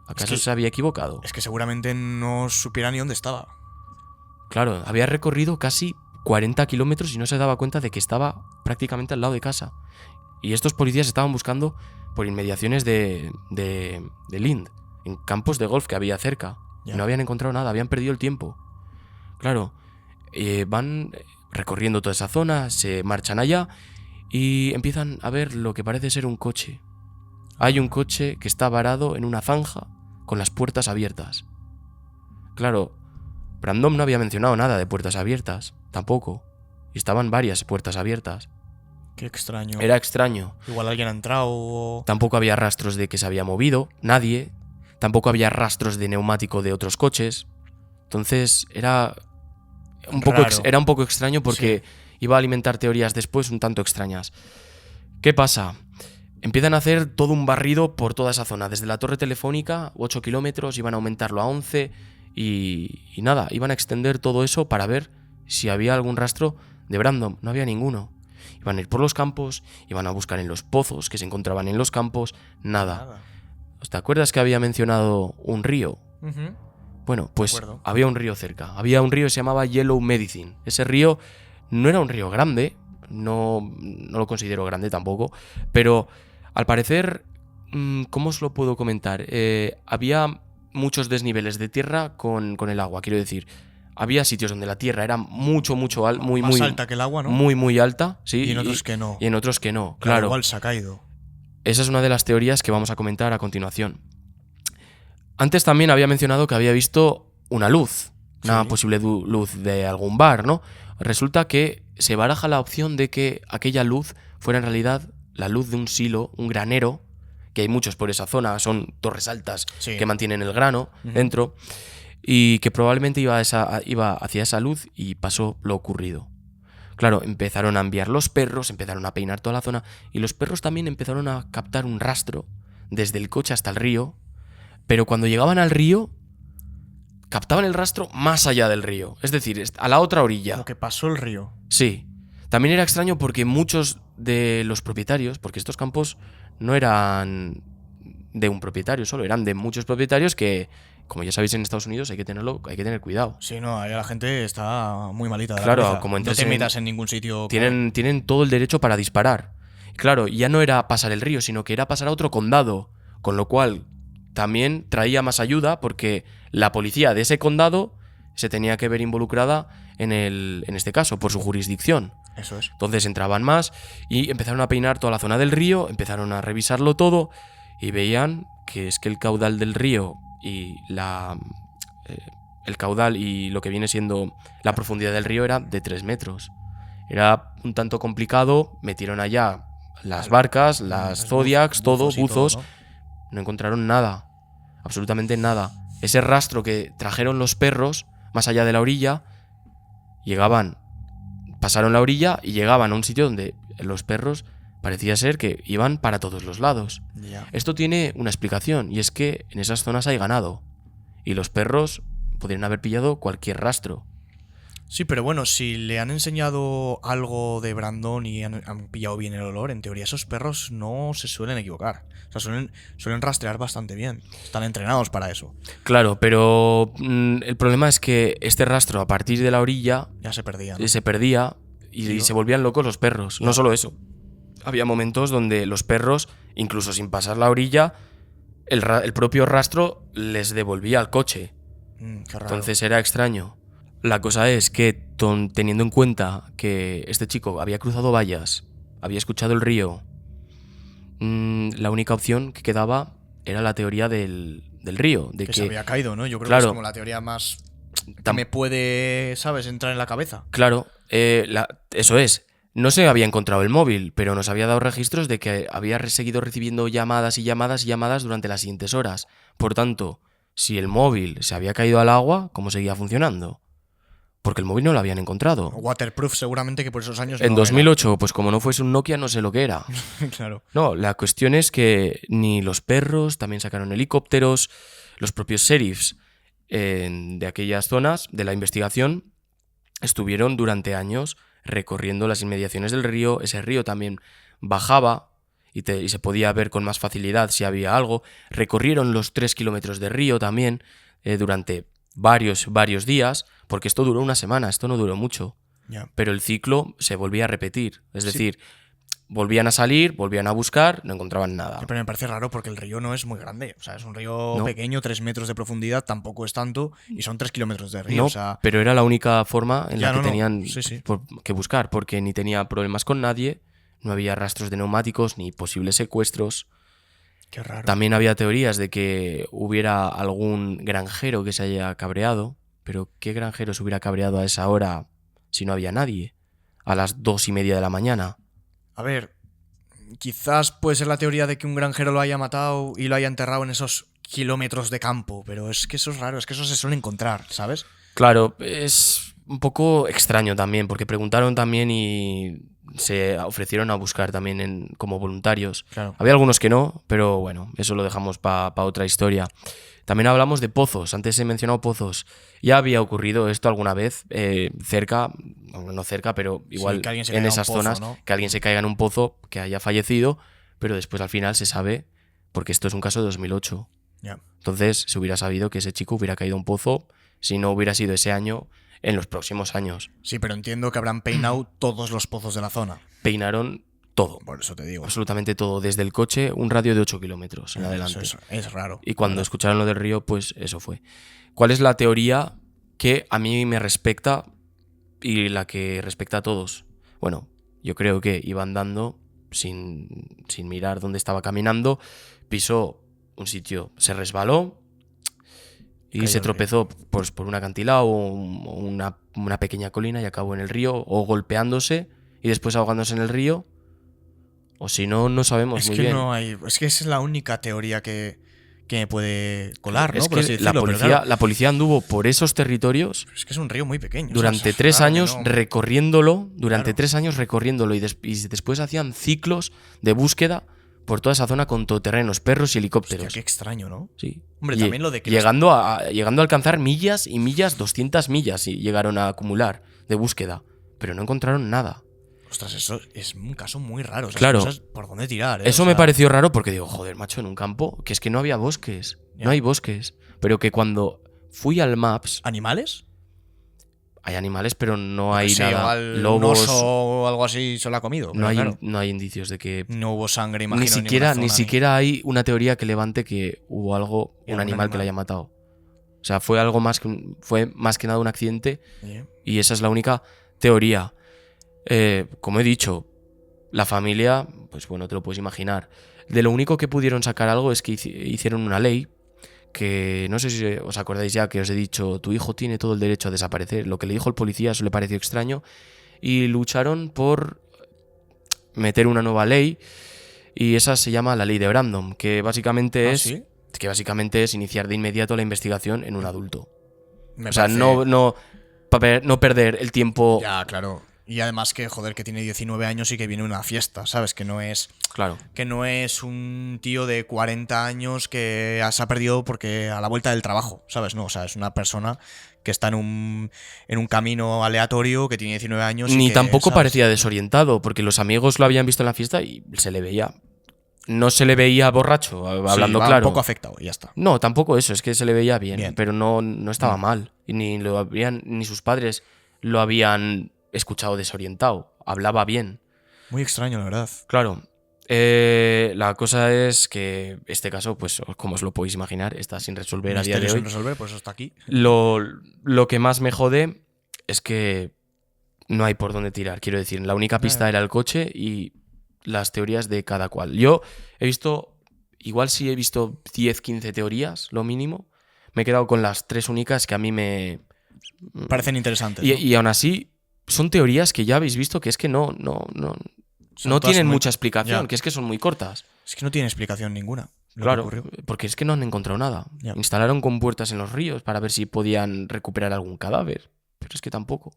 ¿Acaso se había equivocado? Es que seguramente no supiera ni dónde estaba. Claro, había recorrido casi 40 kilómetros y no se daba cuenta de que estaba prácticamente al lado de casa. Y estos policías estaban buscando por inmediaciones de Lind, en campos de golf que había cerca. Ya. Y no habían encontrado nada, habían perdido el tiempo. Claro, van recorriendo toda esa zona, se marchan allá y empiezan a ver lo que parece ser un coche. Hay un coche que está varado en una zanja con las puertas abiertas. Claro, Brandon no había mencionado nada de puertas abiertas, tampoco. Y estaban varias puertas abiertas. Qué extraño. Era extraño. Igual alguien ha entrado o... Tampoco había rastros de que se había movido, nadie. Tampoco había rastros de neumático de otros coches. Entonces era un poco extraño porque iba a alimentar teorías después un tanto extrañas. ¿Qué pasa? Empiezan a hacer todo un barrido por toda esa zona. Desde la torre telefónica, 8 kilómetros, iban a aumentarlo a 11 y nada, iban a extender todo eso para ver si había algún rastro de Brandon. No había ninguno. Iban a ir por los campos, iban a buscar en los pozos que se encontraban en los campos, nada. ¿Te acuerdas que había mencionado un río? Uh-huh. Bueno, pues había un río cerca. Había un río que se llamaba Yellow Medicine. Ese río no era un río grande, no lo considero grande tampoco, pero al parecer, ¿cómo os lo puedo comentar? Había muchos desniveles de tierra con el agua, quiero decir. Había sitios donde la tierra era mucho alta, más alta que el agua, ¿no? Muy alta, sí. Y en otros que no. Y en otros que no, Claro. claro. Igual se ha caído. Esa es una de las teorías que vamos a comentar a continuación. Antes también había mencionado que había visto una luz, una posible luz de algún bar, ¿no? Resulta que se baraja la opción de que aquella luz fuera en realidad la luz de un silo, un granero, que hay muchos por esa zona, son torres altas que mantienen el grano dentro, y que probablemente iba hacia esa luz y pasó lo ocurrido. Claro, empezaron a enviar los perros, empezaron a peinar toda la zona y los perros también empezaron a captar un rastro desde el coche hasta el río, pero cuando llegaban al río, captaban el rastro más allá del río, es decir, a la otra orilla. Como que pasó el río. Sí. También era extraño porque muchos de los propietarios, porque estos campos no eran de un propietario solo, eran de muchos propietarios que, como ya sabéis, en Estados Unidos hay que tener cuidado. Sí, no, ahí la gente está muy malita de la Claro, cabeza. como no te metas en ningún sitio. Tienen todo el derecho para disparar. Claro, ya no era pasar el río, sino que era pasar a otro condado, con lo cual también traía más ayuda porque la policía de ese condado se tenía que ver involucrada en este caso, por su jurisdicción. Eso es. Entonces entraban más y empezaron a peinar toda la zona del río, empezaron a revisarlo todo y veían que es que el caudal del río y el caudal y lo que viene siendo la profundidad del río era de 3 metros. Era un tanto complicado, metieron allá las barcas, las Zodiacs, todo, buzos, todo, ¿no? No encontraron nada, absolutamente nada. Ese rastro que trajeron los perros más allá de la orilla, pasaron la orilla y llegaban a un sitio donde los perros parecía ser que iban para todos los lados. Ya. Esto tiene una explicación y es que en esas zonas hay ganado y los perros podrían haber pillado cualquier rastro. Sí, pero bueno, si le han enseñado algo de Brandon y han pillado bien el olor, en teoría esos perros no se suelen equivocar. O sea, suelen rastrear bastante bien. Están entrenados para eso. Claro, pero el problema es que este rastro a partir de la orilla Ya se perdían, ¿no? se perdía y Sí, ¿no? se volvían locos los perros. Ya. No solo eso. Había momentos donde los perros, incluso sin pasar la orilla, el propio rastro les devolvía al coche. Qué raro. Entonces era extraño. La cosa es que, teniendo en cuenta que este chico había cruzado vallas, había escuchado el río, la única opción que quedaba era la teoría del río. De que se había caído, ¿no? Yo creo claro, que es como la teoría más que me puede, ¿sabes?, entrar en la cabeza. Claro, eso es. No se había encontrado el móvil, pero nos había dado registros de que había seguido recibiendo llamadas y llamadas y llamadas durante las siguientes horas. Por tanto, si el móvil se había caído al agua, ¿cómo seguía funcionando? Porque el móvil no lo habían encontrado. Waterproof seguramente que por esos años En no 2008, pues como no fuese un Nokia, no sé lo que era. era. Claro. No, la cuestión es que ni los perros, también sacaron helicópteros, los propios sheriffs de aquellas zonas de la investigación estuvieron durante años recorriendo las inmediaciones del río. Ese río también bajaba y se podía ver con más facilidad si había algo. Recorrieron los 3 kilómetros de río también durante varios días, porque esto duró una semana, esto no duró mucho. Ya. Pero el ciclo se volvía a repetir. Es Sí. decir, volvían a salir, volvían a buscar, no encontraban nada. Pero me parece raro porque el río no es muy grande. O sea, es un río No. pequeño, 3 metros de profundidad, tampoco es tanto, y son 3 kilómetros de río. No, o sea, pero era la única forma en Ya, la que no, no. tenían Sí. que buscar, porque ni tenía problemas con nadie, no había rastros de neumáticos ni posibles secuestros. qué raro. También había teorías de que hubiera algún granjero que se haya cabreado, pero ¿qué granjero se hubiera cabreado a esa hora si no había nadie? A las 2:30 de la mañana. A ver, quizás puede ser la teoría de que un granjero lo haya matado y lo haya enterrado en esos kilómetros de campo, pero es que eso es raro, es que eso se suele encontrar, ¿sabes? Claro, es un poco extraño también, porque preguntaron también y se ofrecieron a buscar también como voluntarios. Claro. Había algunos que no, pero bueno, eso lo dejamos para otra historia. También hablamos de pozos, antes he mencionado pozos. Ya había ocurrido esto alguna vez, cerca, no cerca, pero igual Sí, que alguien se en caiga en esas un pozo, zonas, ¿no? que alguien se caiga en un pozo, que haya fallecido, pero después al final se sabe, porque esto es un caso de 2008. Ya. Entonces se hubiera sabido que ese chico hubiera caído a un pozo si no hubiera sido ese año, en los próximos años. Sí, pero entiendo que habrán peinado todos los pozos de la zona. Peinaron todo, Por eso te digo. absolutamente todo, desde el coche, un radio de 8 kilómetros en adelante. Eso es raro. Y cuando escucharon lo del río, pues eso fue. ¿Cuál es la teoría que a mí me respecta y la que respecta a todos? Bueno, yo creo que iba andando sin mirar dónde estaba caminando, pisó un sitio, se resbaló y Cayó se al tropezó pues, por un acantilado o una pequeña colina y acabó en el río, o golpeándose y después ahogándose en el río, o si no, no sabemos Es muy que bien. no hay. Es que esa es la única teoría que me puede colar, ¿no? Es Por así que la decirlo, pero policía, claro, la policía anduvo por esos territorios es que es un río muy pequeño. durante o sea, es 3 raro que años no- recorriéndolo, Claro. y después hacían ciclos de búsqueda por toda esa zona con todoterrenos, perros y helicópteros. Hostia, qué extraño, ¿no? Sí. Hombre, también lo de que llegando a alcanzar millas y millas, 200 millas y llegaron a acumular de búsqueda, pero no encontraron nada. Ostras, eso es un caso muy raro. Esas Claro. cosas, ¿por dónde tirar? Eso O me sea, pareció raro porque digo, joder, macho, en un campo, que es que no había bosques, Ya. no hay bosques, pero que cuando fui al Maps ¿Animales? hay animales, pero no hay Sí, nada, igual un lobos, oso o algo así se lo ha comido. no pero hay, claro, no hay indicios de que no hubo sangre, imagino. ni en siquiera, ninguna ni zona, siquiera hay una teoría que levante que hubo algo, Y un algún animal que lo animal. haya matado. O sea, fue algo más fue más que nada un accidente Sí. y esa es la única teoría. Como he dicho, la familia, pues bueno, te lo puedes imaginar. De lo único que pudieron sacar algo es que hicieron una ley que no sé si os acordáis ya que os he dicho, tu hijo tiene todo el derecho a desaparecer. Lo que le dijo el policía, eso le pareció extraño y lucharon por meter una nueva ley y esa se llama la ley de Brandon, que básicamente ¿Sí? es iniciar de inmediato la investigación en un adulto. Me O sea, parece- no perder el tiempo. Ya, claro. Y además que, joder, que tiene 19 años y que viene una fiesta, ¿sabes? Que no es un tío de 40 años que se ha perdido porque a la vuelta del trabajo, ¿sabes? No, o sea, es una persona que está en un camino aleatorio, que tiene 19 años. Ni y que, tampoco ¿sabes? parecía desorientado, porque los amigos lo habían visto en la fiesta y se le veía. No se le veía borracho, hablando Sí, va claro. un poco afectado y ya está. No, tampoco eso, es que se le veía bien, Bien. pero no estaba mal. Y ni sus padres lo habían escuchado desorientado. Hablaba bien. Muy extraño, la verdad. Claro. La cosa es que este caso, pues como os lo podéis imaginar, está sin resolver a día de Misterio hoy. sin resolver, por eso está aquí. Lo que más me jode es que no hay por dónde tirar. Quiero decir, la única pista era el coche y las teorías de cada cual. Yo he visto, igual sí he visto 10, 15 teorías, lo mínimo. Me he quedado con las 3 únicas que a mí me Parecen interesantes. Y, ¿no? y aún así, son teorías que ya habéis visto que es que no Son todas tienen muy- mucha explicación, Ya. que es que son muy cortas. Es que no tiene explicación ninguna. Lo que Claro, ocurrió. porque es que no han encontrado nada. Ya. Instalaron compuertas en los ríos para ver si podían recuperar algún cadáver, pero es que tampoco.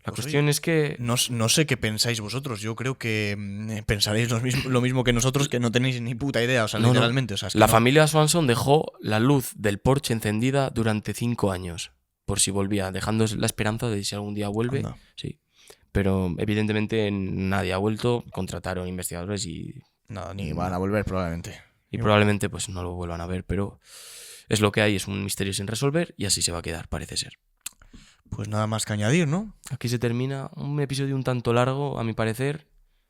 La Pues cuestión es que No sé qué pensáis vosotros. Yo creo que pensaréis lo mismo que nosotros, que no tenéis ni puta idea. O sea, No, no. literalmente. O sea, es que la no. familia Swanson dejó la luz del porche encendida durante 5 años, por si volvía, dejando la esperanza de si algún día vuelve. Anda. Sí. Pero evidentemente nadie ha vuelto, contrataron investigadores y Nada, ni van a volver probablemente. probablemente pues no lo vuelvan a ver, pero es lo que hay, es un misterio sin resolver y así se va a quedar, parece ser. Pues nada más que añadir, ¿no? Aquí se termina un episodio un tanto largo, a mi parecer.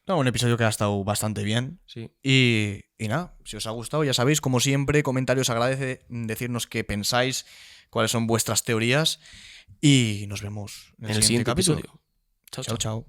No, un episodio que ha estado bastante bien. Sí. Y nada, si os ha gustado, ya sabéis, como siempre, comentarios agradece, decirnos qué pensáis, cuáles son vuestras teorías. Y nos vemos en En el siguiente capítulo. episodio. Chao, Chao, chao.